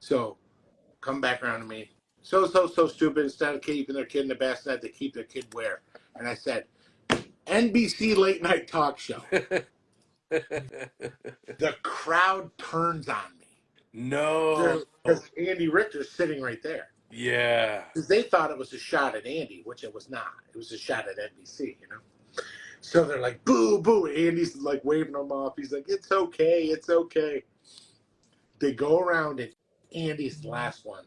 So come back around to me. So stupid. Instead of keeping their kid in a bassinet, they keep their kid where? And I said, NBC late night talk show. The crowd turns on me. No. Because Andy Richter's sitting right there. Yeah. Because they thought it was a shot at Andy, which it was not. It was a shot at NBC, you know. So they're like, boo, boo. Andy's like waving them off. He's like, it's okay, it's okay. They go around and Andy's the last one.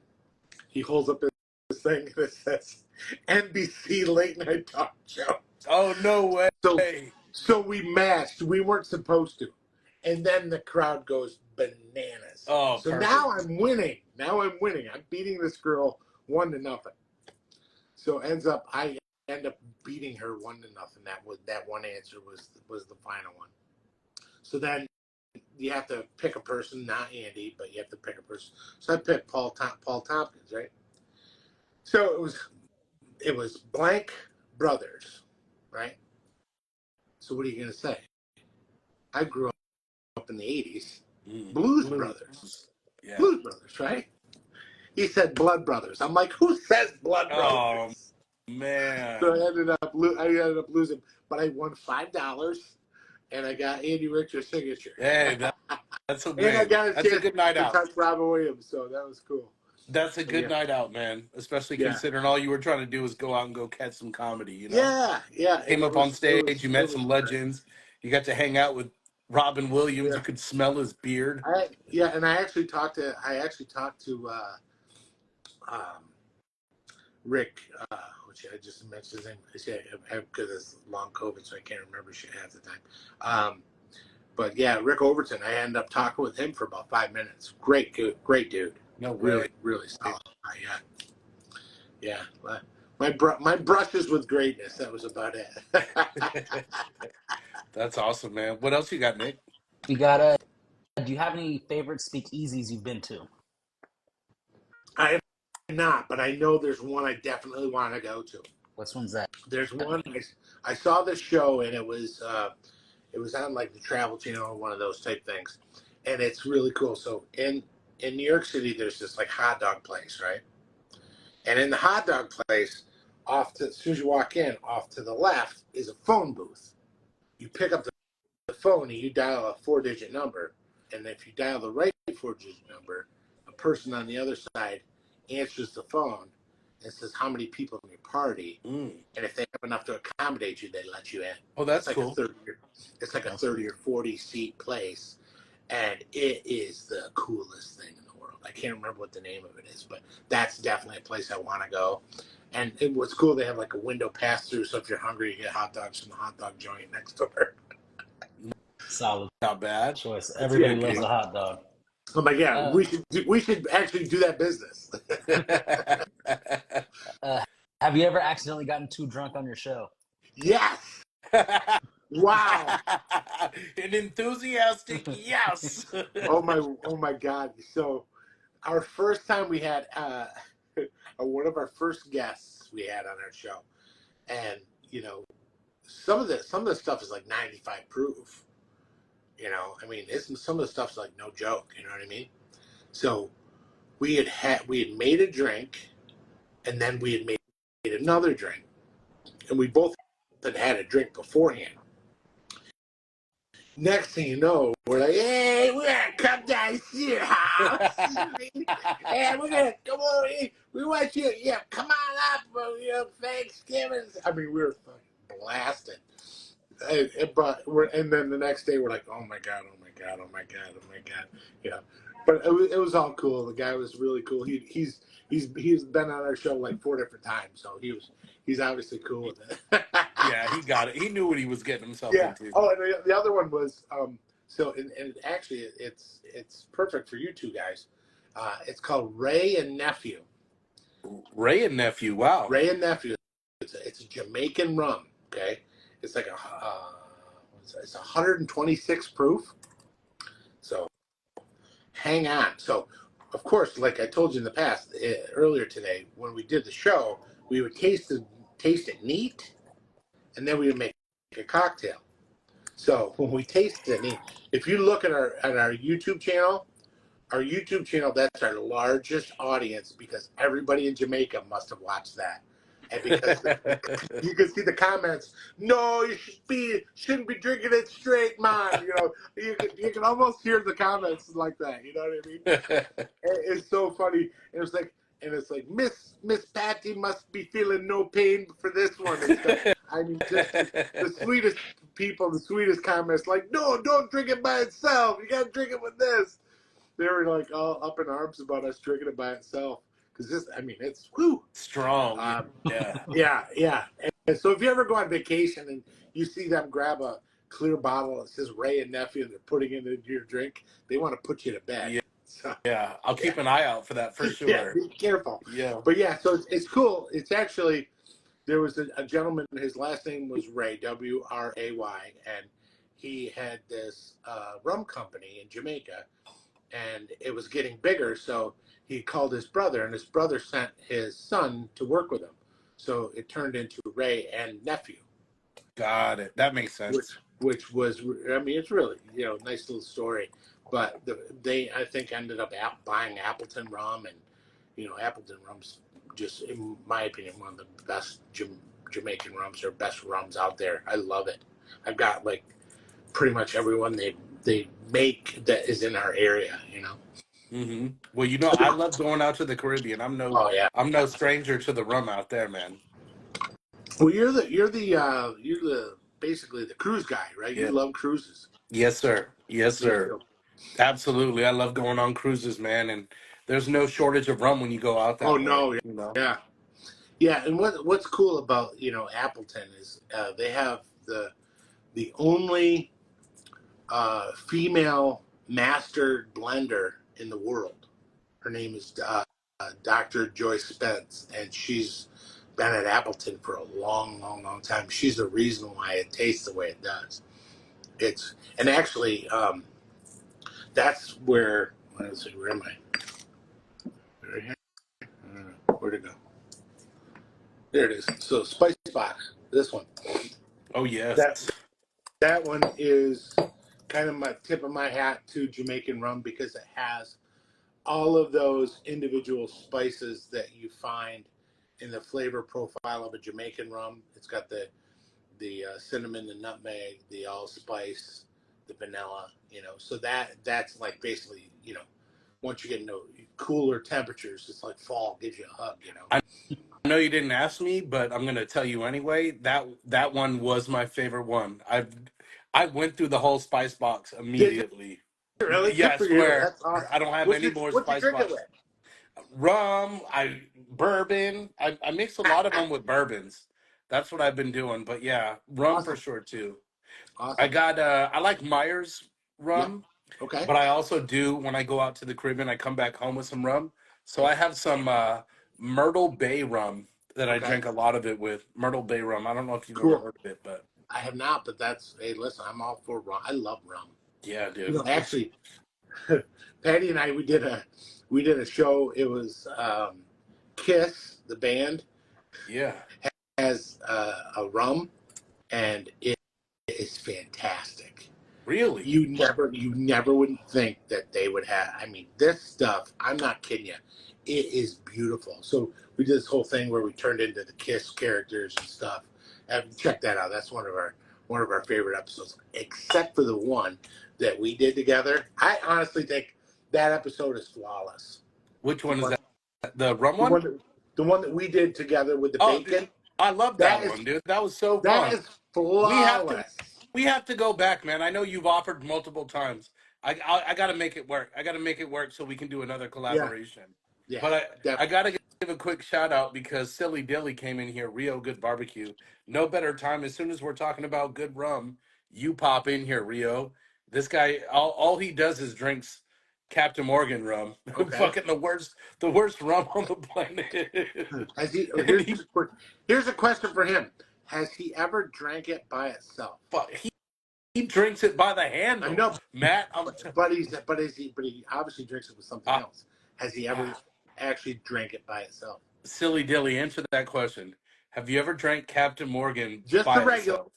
He holds up his thing and it says NBC late night talk show. Oh, no way. So we matched. We weren't supposed to. And then the crowd goes bananas. Oh, so perfect. Now I'm winning. I'm beating this girl 1-0. So I end up beating her 1-0. That one answer was the final one. So then you have to pick a person, not Andy, but you have to pick a person. So I picked Paul Tompkins, right? So it was blank brothers, right? So what are you gonna say? I grew up in the 80s. Blues Brothers. Yeah. Blues Brothers, right? He said Blood Brothers. I'm like, who says Blood Brothers? Oh, man. So I ended up losing, but I won $5, and I got Andy Richter's signature. Hey, that's a win. And I got That's a good night to out. touch Robin Williams, so that was cool. That's a good night out, man. Especially considering all you were trying to do was go out and go catch some comedy, you know? Yeah. Came up on stage, you met some legends. You got to hang out with Robin Williams. You could smell his beard. And I actually talked to Rick, which I just mentioned his name. Because it's long COVID, so I can't remember shit half the time. But yeah, Rick Overton. I ended up talking with him for about 5 minutes. Great dude. No way. Really solid guy. Yeah. Yeah. My brushes with greatness. That was about it. That's awesome, man. What else you got, Nick? You got do you have any favorite speakeasies you've been to? I have not, but I know there's one I definitely want to go to. Which one's that? There's one I saw this show, and it was on like the Travel Channel or one of those type things, and it's really cool. So in New York City, there's this like hot dog place, right? And in the hot dog place, as soon as you walk in, off to the left is a phone booth. You pick up the phone and you dial a 4-digit number, and if you dial the right 4-digit number, a person on the other side answers the phone and says how many people in your party, Mm. and if they have enough to accommodate you, they let you in. Oh, that's It's like cool. it's like a Awesome. 30 or 40 seat place, and it is the coolest thing in the world. I can't remember what the name of it is, but that's definitely a place I want to go. And what's cool, they have like a window pass through, so if you're hungry, you get hot dogs from the hot dog joint next door. Solid Not bad. choice. Yeah, Everybody loves a hot dog. I'm like, yeah, Uh, we should actually do that business. uh, have you ever accidentally gotten too drunk on your show? Yes. Wow. An enthusiastic yes. Oh my God. So our first time we had one of our first guests we had on our show, and some of the stuff is like 95 proof. I mean, some of the stuff's like no joke. You know what I mean? So we had made a drink, and then we had made another drink, and we both had a drink beforehand. Next thing you know, we're like, hey, we're gonna come down to your house. And we're gonna come over here. We want you, yeah, come on up for Thanksgiving. I mean, we were fucking blasted. And then the next day we're like, oh my god, oh my god, oh my god, oh my god, yeah. But it was all cool. The guy was really cool. He's been on our show like 4 different times, so he's obviously cool with it. Yeah, he got it. He knew what he was getting himself Yeah. into. Oh, and the other one was and actually it's perfect for you two guys. It's called Ray and Nephew. Ray and nephew. Wow. Ray and Nephew. It's a Jamaican rum. Okay, it's like it's 126 proof. So hang on. So of course, like I told you in the past earlier today when we did the show, we would taste it neat, and then we would make a cocktail. So when we tasted it, if you look at our YouTube channel, that's our largest audience because everybody in Jamaica must have watched that. And because you can see the comments, no, shouldn't be drinking it straight, man. You can almost hear the comments like that. You know what I mean? It's so funny. It's like Miss Patty must be feeling no pain for this one and stuff. I mean, just the sweetest people, the sweetest comments, like, no, don't drink it by itself. You gotta drink it with this. They were like all up in arms about us drinking it by itself because it's whew. Strong. Yeah. Yeah. And so if you ever go on vacation and you see them grab a clear bottle that says Ray and Nephew and they're putting it into your drink, they want to put you to bed. Yeah. So, Yeah. I'll keep an eye out for that for yeah, sure. be careful. Yeah. But yeah, so it's cool. It's actually there was a gentleman. His last name was Ray, Wray, and he had this rum company in Jamaica, and it was getting bigger. So he called his brother, and his brother sent his son to work with him. So it turned into Ray and Nephew. Got it. That makes sense. Which was, I mean, it's really nice little story. But they I think ended up buying Appleton rum, and Appleton rum's just, in my opinion, one of the best Jamaican rums or best rums out there. I love it. I've got like pretty much everyone they make that is in our area. Mm-hmm. Well, I love going out to the Caribbean. Oh yeah. I'm no stranger to the rum out there, man. Well, you're the basically the cruise guy, right? You Yeah. love cruises. Yes, sir. Yes, Me sir. too. Absolutely. I love going on cruises, man. And there's no shortage of rum when you go out Oh that way, no, yeah, yeah. And what's cool about Appleton is they have the only female master blender in the world. Her name is Dr. Joyce Spence, and she's been at Appleton for a long, long, long time. She's the reason why it tastes the way it does. It's and actually, that's where. Let's see, where am I? Right here. Where'd it go? There it is. So Spice Box, this one. Oh yes. That one is kind of my tip of my hat to Jamaican rum because it has all of those individual spices that you find in the flavor profile of a Jamaican rum. It's got the cinnamon, the nutmeg, the allspice, the vanilla. So that's like basically once you get into cooler temperatures, it's like fall gives you a hug. I know you didn't ask me, but I'm gonna tell you anyway. That one was my favorite one. I went through the whole spice box Did you immediately. really? Yeah, Good I for you. swear. That's awesome. I don't have any more What's your spice drink it box. with? Rum, bourbon. I mix a lot of them with bourbons. That's what I've been doing. But yeah, rum for Awesome. sure too. Awesome. I like Myers Yep. rum, Okay. but I also do when I go out to the Caribbean, I come back home with some rum. So Yep. I have some Myrtle Bay rum that I Okay. drink a lot of it with. Myrtle Bay rum. I don't know if you've ever Cool. heard of it, but I have not, but hey, listen, I'm all for rum. I love rum. yeah, dude. It's Actually, Patty and I we did a show. It was Kiss, the band, yeah. has a rum, and it is fantastic. Really? You never would think that they would have. I mean, this stuff. I'm not kidding you. It is beautiful. So we did this whole thing where we turned into the Kiss characters and stuff. Check that out. That's one of our favorite episodes, except for the one that we did together. I honestly think that episode is flawless. Which The one is one, that? The rum the one? one that, the one that we did together with the Oh, dude, bacon. I love That that is one, dude. That was so that fun. is We have to flawless. we have to go back, man. I know you've offered multiple times. I got to make it work. I got to make it work so we can do another Yeah, collaboration. yeah, But I definitely. got to give a quick shout out because Silly Dilly came in here, Rio Good Barbecue. No better time. As soon as we're talking about good rum, you pop in here, Rio. This guy, all he does is drinks Captain Morgan rum. Okay. Fucking the worst rum on the planet. Has he? And he, Here's a question for him. Has he ever drank it by itself? he drinks it by the I handle, know, Matt. but he obviously drinks it with something Uh, else. Has he ever actually drank it by itself? Silly Dilly, answer that question. Have you ever drank Captain Morgan Just the by regular, itself?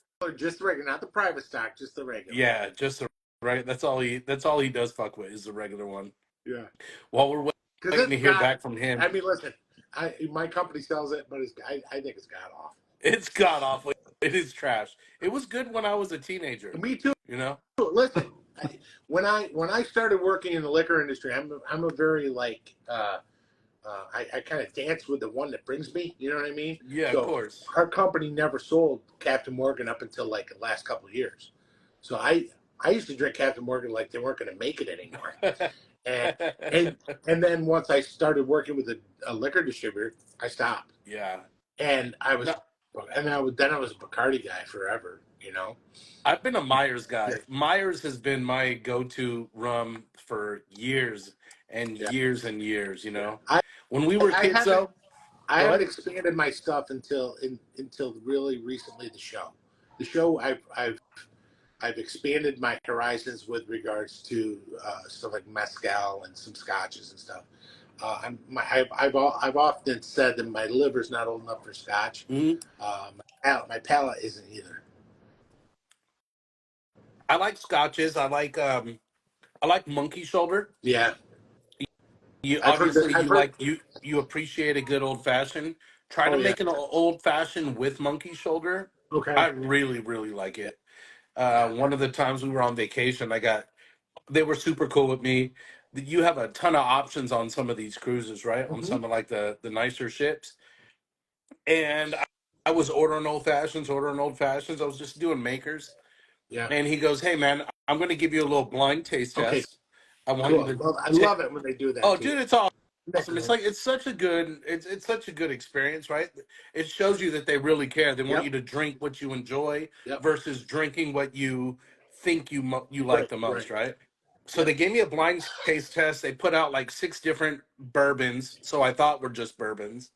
not the private stock, just the regular. Yeah, just the right. That's all he does fuck with is the regular one. Yeah, While we're because waiting it's to hear got. back from him, I mean, listen, my company sells it, but I think it's god awful. it's god awful. It is trash. It was good when I was a teenager, Me too. you know? Listen, when I started working in the liquor industry, I'm a very like I kind of dance with the one that brings me. You know what I mean? Yeah, of So course. our company never sold Captain Morgan up until like the last couple of years. So I used to drink Captain Morgan like they weren't going to make it anymore. And and then once I started working with a liquor distributor, I stopped. Yeah. And I was No, then I was a Bacardi guy forever. I've been a Myers Yeah. guy. Myers has been my go-to rum for years and Yeah. years and years, you Yeah. know? When we were I kids haven't though, I go haven't ahead. expanded my stuff until really recently the show. The show I've expanded my horizons with regards to stuff like mezcal and some scotches and stuff. I've often said that my liver's not old enough for scotch. Mhm. My palate isn't either. I like scotches. I like monkey shoulder. Yeah, You I've heard that. obviously I've you heard. like you appreciate a good old fashioned. Try Oh to yeah. make an old fashioned with monkey shoulder. Okay. I really really like it. Yeah. One of the times we were on vacation, they were super cool with me. You have a ton of options on some of these cruises, right? On Hmm. some of like the nicer ships, and I was ordering old fashions. I was just doing makers, Yeah. and he goes, "Hey man, I'm going to give you a little blind taste Okay. test. I want you Cool. to I take." love it when they do that Oh, to you. dude, it's awesome. Isn't that It's great? like it's such a good experience, right? It shows you that they really care. They want you Yep. to drink what you enjoy Yep. versus drinking what you think you like Right. the Right. most, right? So Yep. they gave me a blind taste test. They put out like 6 different bourbons, so I thought were just bourbons.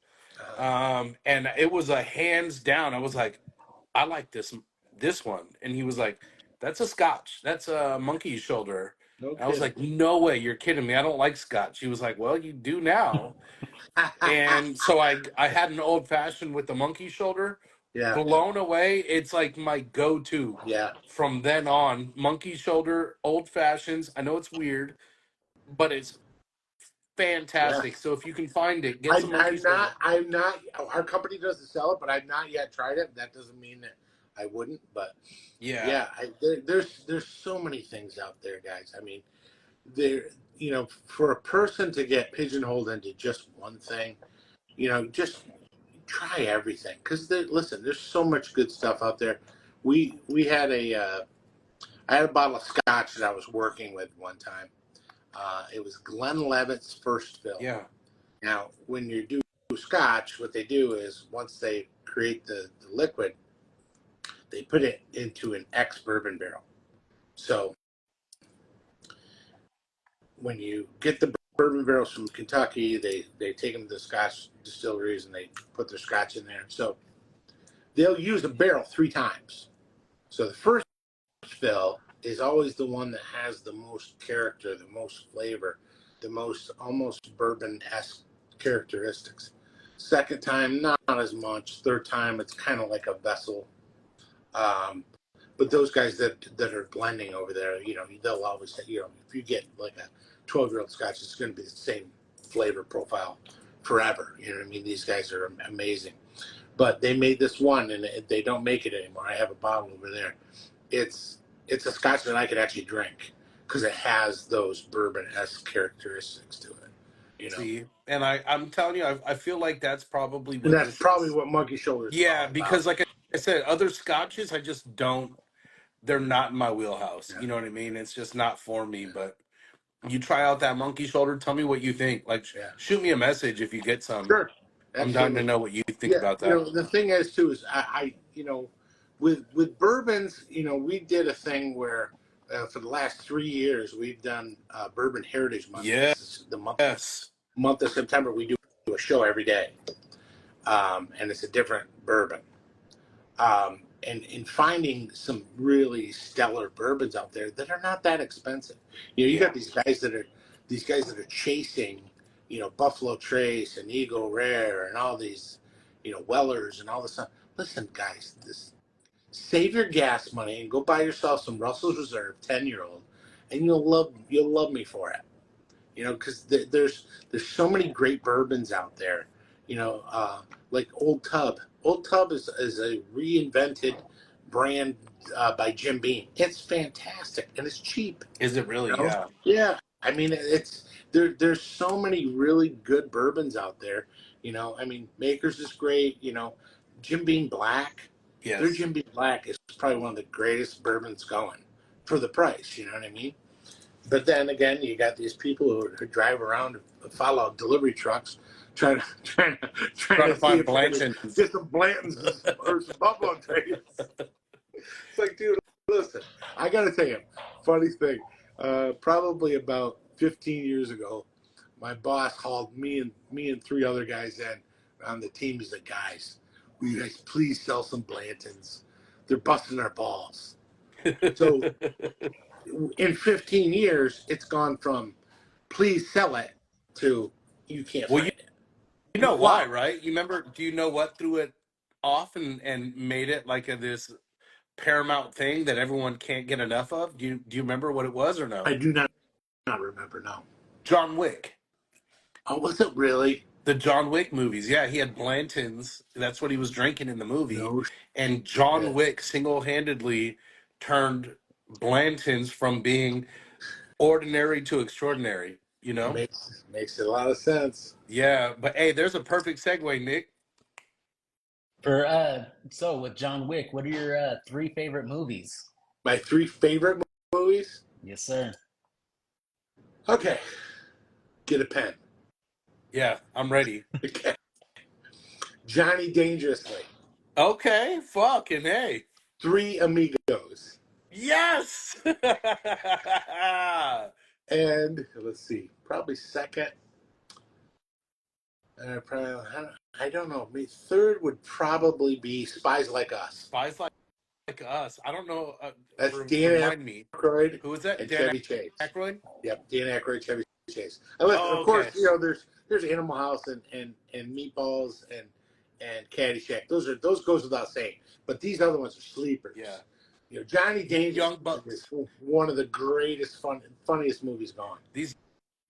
Uh, And it was a hands down. I was like, I like this one, and he was like, "That's a Scotch. That's a monkey shoulder." no And I was kidding. like, "No way, you're kidding me. I don't like Scotch." He was like, "Well, you do now." And so I had an old fashioned with the monkey shoulder. Yeah. Blown away. It's like my go to Yeah. from then on. Monkey shoulder, old fashions. I know it's weird, but it's Yeah. fantastic. So if you can find it, get some monkey shoulder. I'm not, our company doesn't sell it, but I've not yet tried it. That doesn't mean that I wouldn't, but Yeah, yeah, there's so many things out there, guys. I mean, there, for a person to get pigeonholed into just one thing, just try everything. Cause listen, there's so much good stuff out there. We had I had a bottle of scotch that I was working with one time. It was Glenlivet's First Fill. yeah, Now, when you do scotch, what they do is once they create the liquid, they put it into an ex bourbon barrel. So when you get the bourbon barrels from Kentucky, they take them to the scotch distilleries and they put their scotch in there. So they'll use a barrel 3 times. So the first fill is always the one that has the most character, the most flavor, the most almost bourbon-esque characteristics. Second time, not as much. Third time, it's kind of like a vessel. But those guys that are blending over there, they'll always, if you get like a 12-year-old scotch, it's going to be the same flavor profile forever. You know what I mean? These guys are amazing. But they made this one, and they don't make it anymore. I have a bottle over there. It's a scotch that I could actually drink because it has those bourbon-esque characteristics to it. see, and I'm telling you, I feel like that's probably And what that's this probably is. what Monkey Shoulder is Yeah, all about. because like I said, other scotches, I just don't. They're not in my wheelhouse. Yeah. You know what I mean? It's just not for me. But you try out that monkey shoulder. Tell me what you think. Like, Yeah. shoot me a message if you get some. Sure. I'm dying to Absolutely. know what you think Yeah. about that. The thing is too is with bourbons, we did a thing where for the last 3 years we've done Bourbon Heritage Month. This is the Yes. month of September. We do a show every day, and it's a different bourbon. And in finding some really stellar bourbons out there that are not that expensive. You Yeah. got these guys that are chasing, Buffalo Trace and Eagle Rare and all these, Wellers and all this stuff. Listen, guys, save your gas money and go buy yourself some Russell's Reserve 10-year-old, and you'll love me for it. Because there's so many great bourbons out there. Like Old Tub. Old Tub is a reinvented brand by Jim Beam. It's fantastic and it's cheap. Is it really? Yeah. Yeah. I mean, it's there's so many really good bourbons out there. I mean, Makers is great. Jim Beam Black. Their Yes. Jim Beam Black is probably one of the greatest bourbons going for the price. You know what I mean? But then again, you got these people who drive around and follow delivery trucks, trying to Trying to see find if they're going to Blanton's. get some Blantons or some Buffalo Trace. It's like, dude, listen, I got to tell you, funny thing. Probably about 15 years ago, my boss called me and 3 other guys in on the team. He's like, guys, will you guys please sell some Blantons? They're busting our balls. So in 15 years, it's gone from please sell it to you can't Well, find it. you know why, Wow. right? You remember? Do you know what threw it off and made it like this paramount thing that everyone can't get enough of? Do you remember what it was or no? I do not remember now. John Wick. Oh, was it really? The John Wick movies. Yeah, he had Blanton's. That's what he was drinking in the movie. No And John shit. Wick single-handedly turned Blanton's from being ordinary to extraordinary, you know? Makes a lot of sense. Yeah, but hey, there's a perfect segue, Nick. So with John Wick, what are your 3 favorite movies? My 3 favorite movies. Yes, sir. Okay, get a pen. Yeah, I'm ready. Okay, Johnny Dangerously. Okay, fucking hey. 3 Amigos. Yes. And let's see, probably second. Probably, I don't know. Maybe third would probably be Spies Like Us. Spies Like Us. I don't know. That's Dan Remind me. Aykroyd Who is that? and Dan Chevy Chase. Aykroyd? Yep, Dan Aykroyd, Chevy Chase. Unless, Oh, of okay. course, there's Animal House and Meatballs and Caddyshack. Those goes without saying. But these other ones are sleepers. Yeah. Johnny Dangerous Young Bucks. is one of the greatest, funniest movies gone. These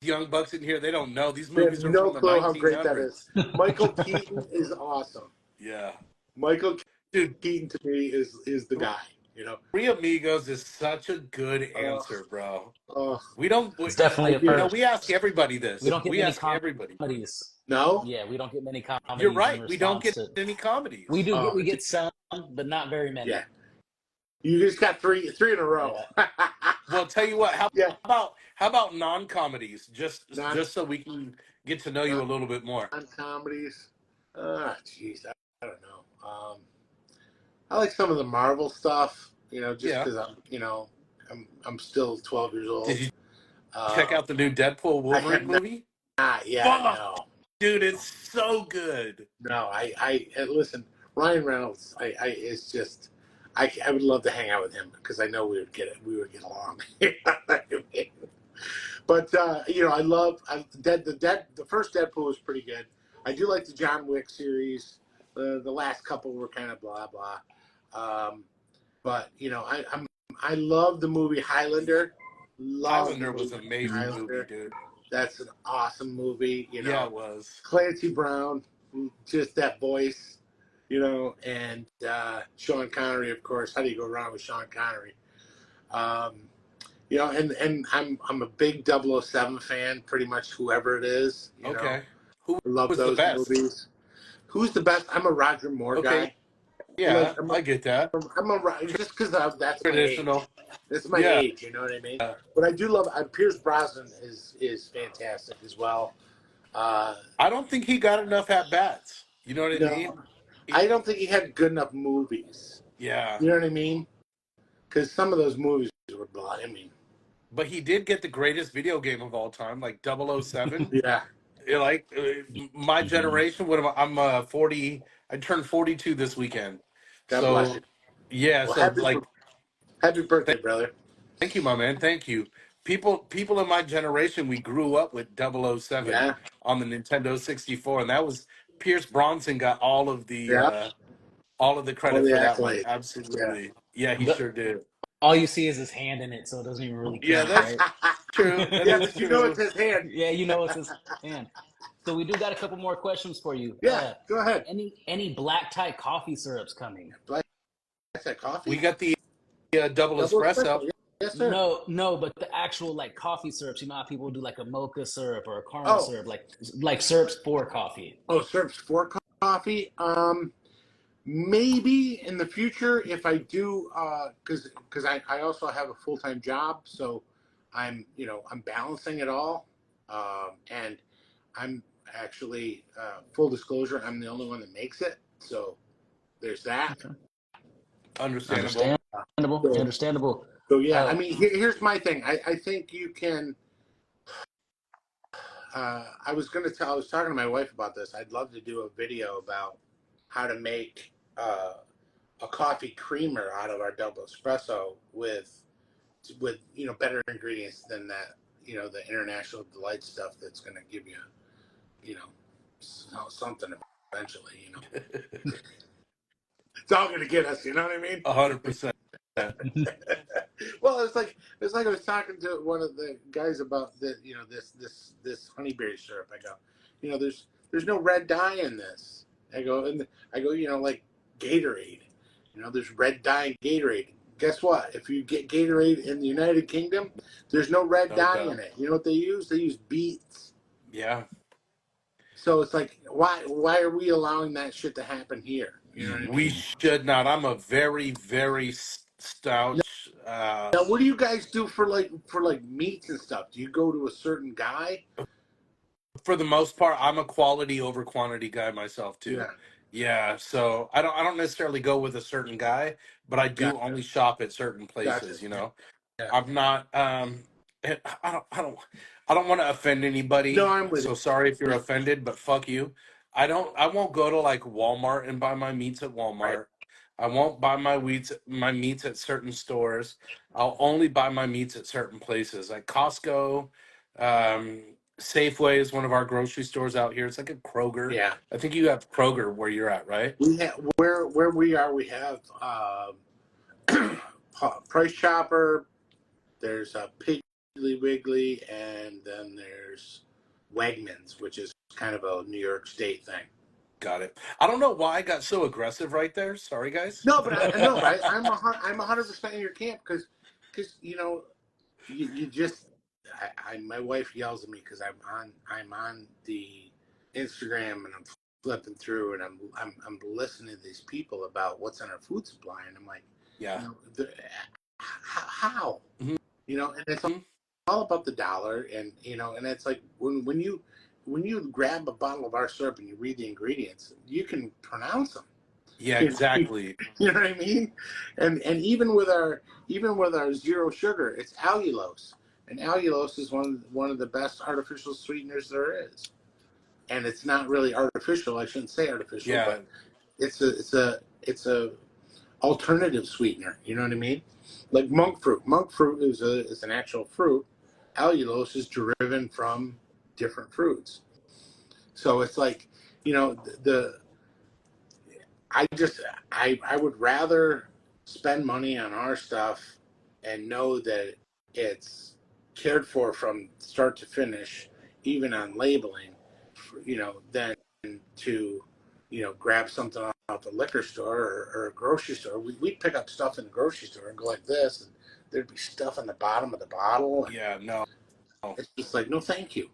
young bucks in here, they don't know. These They have movies are no from the clue how great that is. 1900s. Michael Keaton is awesome. Yeah. Michael Dude, Keaton to me is the guy. Three Amigos is such a good answer, bro. We don't. It's definitely a first. We ask everybody this. We don't get many ask everybody. comedies. No? Yeah, we don't get many comedies. You're right. In We don't get to, any comedies. We do. We get some, but not very many. Yeah. You just got three in a row. Yeah. Well, tell you what. How about non-comedies? Just so we can get to know you a little bit more. Non-comedies. Jeez, I don't know. I like some of the Marvel stuff. Just because I'm still 12 years old. Did you check out the new Deadpool Wolverine movie? No. Dude, it's so good. No, I listen. Ryan Reynolds, it's just, I would love to hang out with him because I know we would get along. But I love the first Deadpool was pretty good. I do like the John Wick series. The last couple were kind of blah blah. But I love the movie Highlander. Highlander was an amazing movie, dude. That's an awesome movie. Yeah, it was. Clancy Brown, just that voice, and Sean Connery, of course. How do you go wrong with Sean Connery? And I'm a big 007 fan, pretty much whoever it is. Okay. Who love was those the best? movies. Who's the best? I'm a Roger Moore guy. Yeah, I get that. Just because that's traditional. My age. That's my age. You know what I mean? But I do love Pierce Brosnan is fantastic as well. I don't think he got enough at bats. You know what I mean? I don't think he had good enough movies. Yeah. You know what I mean? Because some of those movies were blah. I mean. But he did get the greatest video game of all time, like 007. Yeah. Like my generation, I'm 40. I turned 42 this weekend. God bless you. Yeah. Well, so happy birthday, brother. Thank you, my man. Thank you. People in my generation, we grew up with 007 on the Nintendo 64, and that was Pierce Bronson got all of the credit for that one. Absolutely. Yeah, he sure did. All you see is his hand in it, so it doesn't even really count. Yeah, that's true. But you know it's his hand. Yeah, you know it's his hand. So we do got a couple more questions for you. Yeah, go ahead. Any black tie coffee syrups coming? Black tie coffee? We got the double espresso. Yes, sir. No, but the actual coffee syrups. You know how people do like a mocha syrup or a caramel syrup, like syrups for coffee. Oh, syrups for coffee. Maybe in the future if I do, because I also have a full-time job, so I'm balancing it all, and I'm actually full disclosure, I'm the only one that makes it, so there's that. Okay. Understandable. So yeah, I mean, here's my thing. I think you can. I was talking to my wife about this. I'd love to do a video about how to make a coffee creamer out of our double espresso with better ingredients than that, the International Delight stuff that's going to give you something eventually. It's all going to get us. You know what I mean? 100%. Well, it's like I was talking to one of the guys about this honeyberry syrup. I go, there's no red dye in this. I go, like Gatorade. There's red dye in Gatorade. Guess what? If you get Gatorade in the United Kingdom, there's no red dye in it. You know what they use? They use beets. Yeah. So it's like, why are we allowing that shit to happen here? You know what I mean? We should not. I'm a very, very stout. Now, what do you guys do for meats and stuff? Do you go to a certain guy? For the most part, I'm a quality over quantity guy myself too. Yeah, so I don't necessarily go with a certain guy, but I Got do only shop at certain gotcha. places, you know. Yeah. I'm not I don't want to offend No, anybody. I'm with So sorry if you're you. offended, but fuck you. I won't go to like Walmart and buy my meats at Right. Walmart. I won't buy my meats at certain stores. I'll only buy my meats at certain places like Costco. Um, Safeway is one of our grocery stores out here. It's like a Kroger. Yeah. I think you have Kroger where you're at, right? We have where we are. We have Price Chopper. There's a Piggly Wiggly, and then there's Wegmans, which is kind of a New York State thing. Got it. I don't know why I got so aggressive right there. Sorry, guys. No, but I know, but I'm 100% in your camp because you just my wife yells at me because I'm on the Instagram and I'm flipping through and I'm listening to these people about what's in our food supply and I'm like, Yeah. you know, how, Mhm. and it's all about the dollar and and it's like when you grab a bottle of our syrup and you read the ingredients, you can pronounce them. Yeah, You know, exactly. you know what I mean? And even with our zero sugar, it's allulose, and allulose is one of the best artificial sweeteners there is. And it's not really artificial. I shouldn't say artificial, Yeah, but it's a alternative sweetener. You know what I mean? Like monk fruit. Monk fruit is an actual fruit. Allulose is driven from different fruits. So it's like the I just I would rather spend money on our stuff and know that it's cared for from start to finish, even on labeling, than to grab something off the liquor store or a grocery store. We'd pick up stuff in the grocery store and go like this, and there'd be stuff on the bottom of the bottle, and yeah, no. it's just like no, thank you.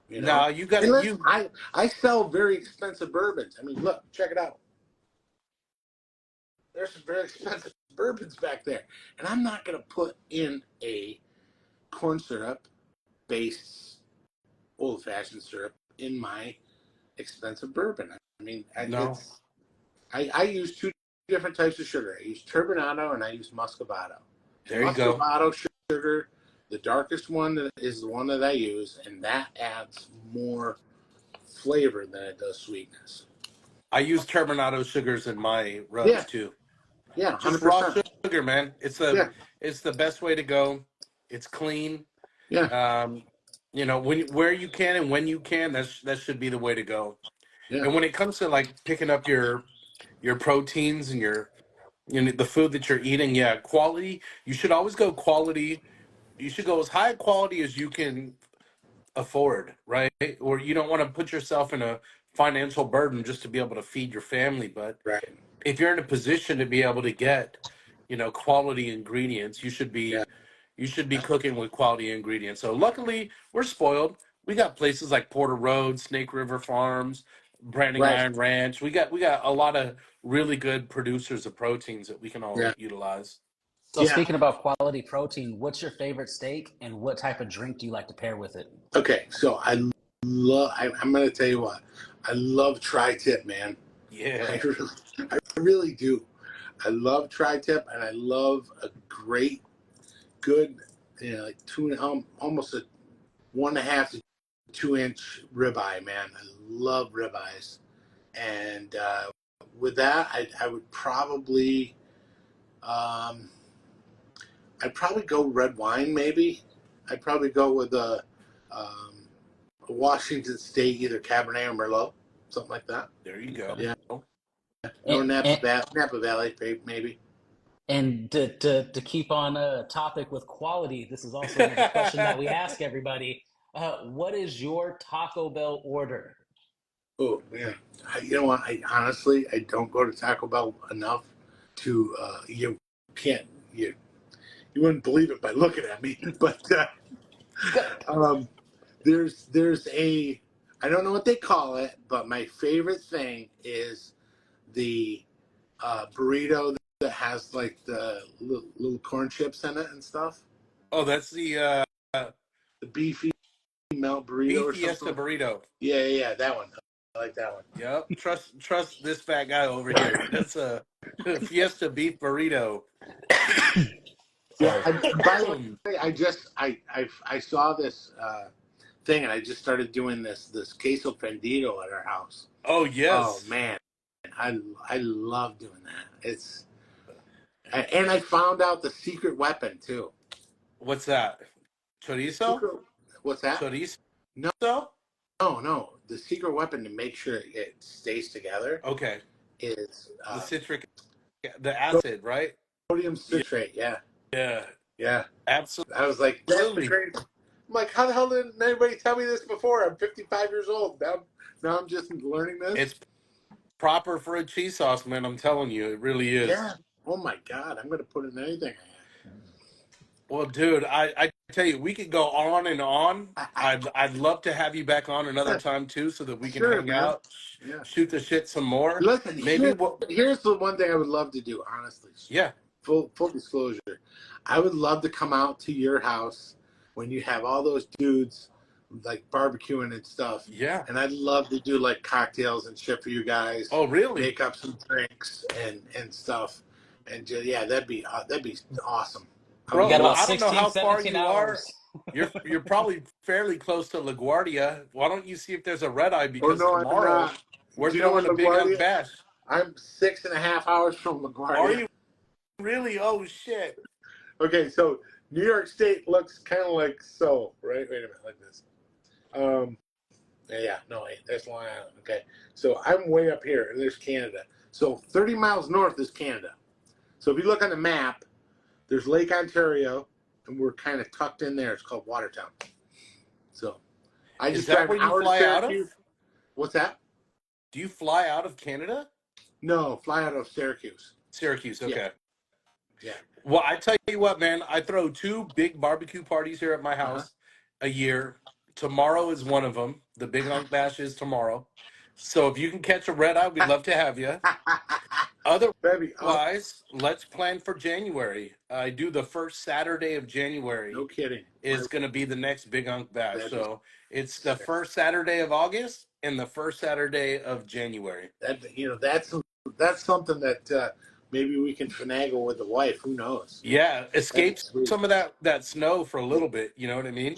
No, you got And to listen, you I sell very expensive bourbons. I mean, look, check it out. There's some very expensive bourbons back there. And I'm not going to put in a corn syrup based old fashioned syrup in my expensive bourbon. I mean, no. I use two different types of sugar. I use turbinado and I use muscovado. And There you go. muscovado sugar, the darkest one is the one that I use, and that adds more flavor than it does sweetness. I use turbinado sugars in my rubs Yeah, too. yeah, Just raw 100%. sugar, man. Yeah, It's the best way to go. It's clean. yeah, Um, when where you can and when you can, that should be the way to go. yeah, And when it comes to like picking up your proteins and the food that you're eating, yeah, quality. You should always go quality. You should go as high quality as you can afford, right? Or you don't want to put yourself in a financial burden just to be able to feed your family. But right. if you're in a position to be able to get, quality ingredients, Yeah, you should be cooking with quality ingredients. So luckily, we're spoiled. We got places like Porter Road, Snake River Farms, Branding right. Iron Ranch. We got a lot of really good producers of proteins that we can all Yeah, utilize. So yeah. speaking about quality protein, what's your favorite steak and what type of drink do you like to pair with it? Okay, so I'm going to tell you what. I love tri-tip, man. I Yeah, really, I really do. I love tri-tip, and I love a great, good, like almost a 1.5 to 2 inch ribeye, man. I love ribeyes, and with that, I would um, I'd probably go red wine, maybe. I'd probably go with a Washington State, either Cabernet or Merlot, something like that. there you go. Yeah, And, or and, Napa Valley, maybe. and to keep on a topic with quality, this is also another question that we ask everybody. What is your Taco Bell order? Oh man, you know what? I honestly I don't go to Taco Bell enough to you can't you wouldn't believe it by looking at me, but um, there's a I don't know what they call it, but my favorite thing is the burrito that has like the little corn chips in it and stuff. Oh, that's the The beefy melt burrito beef or fiesta something. burrito. Yeah, that one. like that one. Yep. Trust this fat guy over here. That's a Fiesta beef burrito. Yeah. Sorry. By the way, I saw this thing, and I just started doing this queso fundido at our house. Oh Oh yes. man, I love doing that. And I found out the secret weapon too. What's that? Chorizo? Secret, what's that? Chorizo? No, no. The secret weapon to make sure it stays together Okay. is The citric, the acid, right? sodium Yeah. citrate. Yeah, Yeah. yeah. Absolutely. I was like, that's the great. I'm like, how the hell didn't anybody tell me this before? I'm 55 years old. Now I'm just learning this. It's proper for a cheese sauce, man. I'm telling you, it really is. Yeah. Oh my God, I'm gonna put in anything I have. Well, dude, I tell you, we could go on and on. I'd love to have you back on another time too, so that we can Sure, hang man. out, Yeah. shoot the shit some more. Listen, Maybe what? here's the one thing I would love to do, honestly. Yeah. Full disclosure. I would love to come out to your house when you have all those dudes like barbecuing and stuff. Yeah. And I'd love to do like cocktails and shit for you guys. Oh, really? Make up some drinks and stuff. And just, yeah, that'd be awesome. We got Bro, about I don't know 16, how far 17 you are. hours. You're probably fairly close to LaGuardia. Why don't you see if there's a red eye? Oh Because no, I'm tomorrow not. we're Do you know throwing what a big hunk LaGuardia? bash. I'm 6.5 hours from LaGuardia. Are you really? Oh shit. Okay, so New York State looks kind of like so, right? Wait a minute, like this. Yeah, no, wait, that's Long Island. Okay, so I'm way up here, and there's Canada. So 30 miles north is Canada. So if you look on the map, there's Lake Ontario, and we're kind of tucked in there. It's called Watertown. So I Is just that drive where an you hour to fly out of? Syracuse. What's that? Do you fly out of Canada? No, fly out of Syracuse. Syracuse. Okay. Yeah. Well, I tell you what, man. I throw 2 big barbecue parties here at my house a year. Tomorrow is one of them. The Big Hunk Bash is tomorrow. So if you can catch a red eye, we'd love to have you. That'd be awesome. Otherwise, let's plan for January. I do the first Saturday of January. No kidding. Is going to be the next Big Hunk Bash. That'd be So it's the first Saturday of August and the first Saturday of January. That's something that maybe we can finagle with the wife. Who knows? Yeah, escape sweet. some of that snow for a little bit. You know what I mean?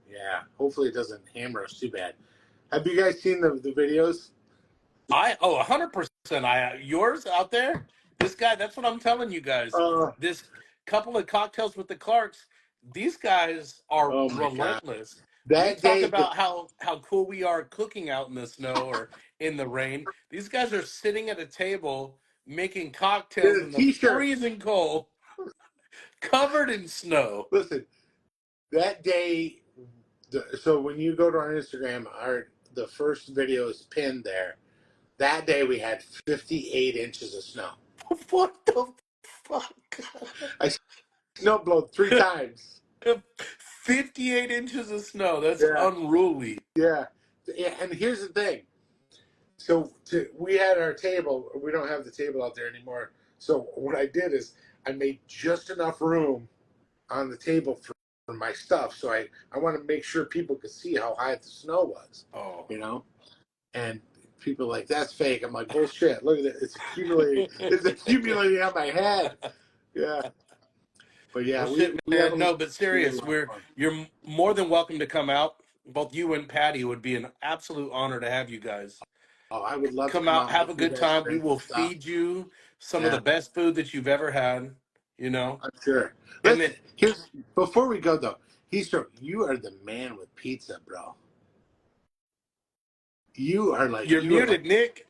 Yeah. Hopefully it doesn't hammer us too bad. Have you guys seen the videos? 100%. Yours out there. This guy. That's what I'm telling you guys. This couple of cocktails with the Clarks. These guys are Oh my God. relentless. We That talk day, about how cool we are cooking out in the snow or in the rain. These guys are sitting at a table making cocktails in the T-shirt. freezing cold, covered in snow. Listen, that day. So when you go to our Instagram, the first video is pinned there. That day we had 58 inches of snow. What the fuck? I snowblowed 3 times. 58 inches of snow. That's unruly. Yeah. And here's the thing. So we had our table. We don't have the table out there anymore. So what I did is I made just enough room on the table for my stuff. So I want to make sure people could see how high the snow was. Oh. You know? And people are like, that's fake. I'm like, bullshit. Look at it. It's accumulating. It's accumulating on my head. Yeah. But yeah, well, shit, we man. No, but serious, you're more than welcome to come out. Both you and Patty would be an absolute honor to have you guys. Oh, I would love come to out, have a good time. We will stuff. feed you some of the best food that you've ever had. You know, I'm sure. Here's before we go though. You are the man with pizza, bro. You are like you're muted, Nick.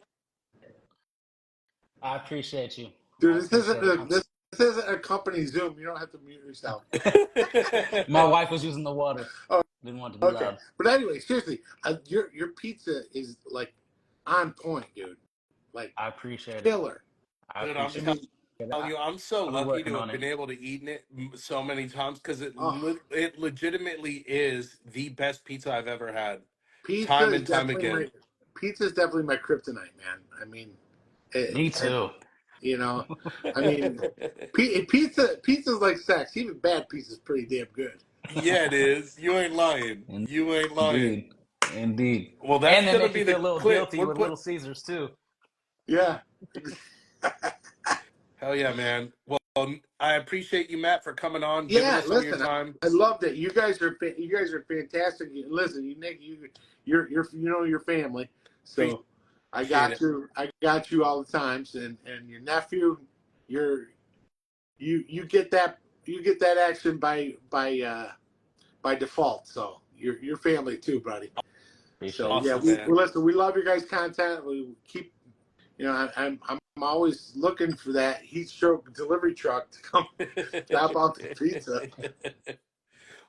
I appreciate you, dude. This isn't a company Zoom. You don't have to mute yourself. My wife was using the water. Oh, didn't want to be loud. But anyway, seriously, your pizza is like on point, dude. Like I appreciate it. Killer. Dude, I'm so lucky to have been able to eat it so many times because it legitimately is the best pizza I've ever had. Time and time again. Pizza is definitely my kryptonite, man. I mean, me too. You know, I mean, pizza's like sex. Even bad pizza's pretty damn good. Yeah, it is. You ain't lying. You ain't lying. Indeed. Well, that's And they gonna make you be feel the a little clip. guilty We're with put. Little Caesars too. Yeah. Hell yeah, man. Well, I appreciate you, Matt, for coming on, giving Yeah, us some of your listen, time. I loved it. You guys are fantastic. Listen, Nick, you're you know your family, Appreciate so I it. I got you all the times, and your nephew, you're you get that action by default. So your family too, buddy. So Appreciate it. yeah, Awesome, man. listen. We love your guys' content. We keep, I'm always looking for that heat stroke delivery truck to come drop off the pizza.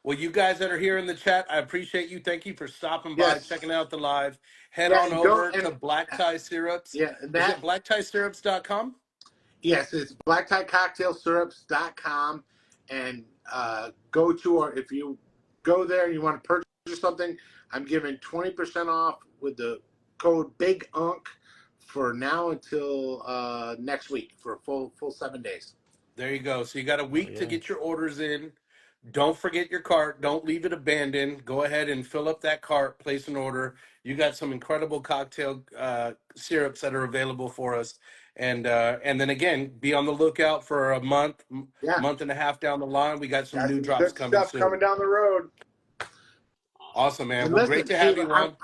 Well, you guys that are here in the chat, I appreciate you. Thank you for stopping by, Yes. checking out the live. Head Yeah, on and go over to Black Tie Syrups. yeah, and Is it that blacktiesyrups.com? yes, it's blacktiecocktailsyrups.com, and go to our if you go there and you want to purchase something, I'm giving 20% off with the code Big Unk for now until next week for a full 7 days. There you go. So you got a Oh week to yeah. get your orders in. Don't forget your cart. Don't leave it abandoned. Go ahead and fill up that cart, place an order. You got some incredible cocktail syrups that are available for us. And then again, be on the lookout for a Yeah, month and a half down the line. We got some got new some drops good coming stuff coming soon. down the road. Awesome. Awesome, man. And Well, great listen, to hey, have you on.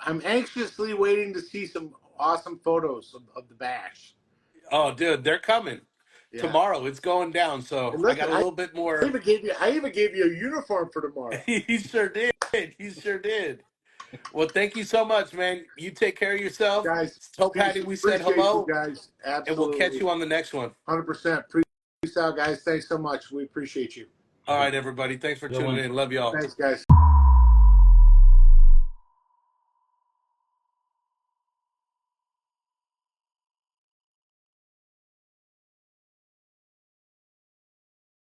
I'm anxiously waiting to see some awesome photos of the bash. Oh, dude, they're coming Yeah. tomorrow. It's going down. So And I listen, got a little bit more. I even gave you a uniform for tomorrow. He sure did. He sure did. Well, thank you so much, man. You take care of yourself. Guys, Tell Patty we said appreciate you hello, guys. and we'll catch Absolutely. you on the next one. 100%. Peace out, guys. Thanks so much. We appreciate you. All right, everybody. Thanks for Good tuning one. in. Love y'all. Thanks, guys.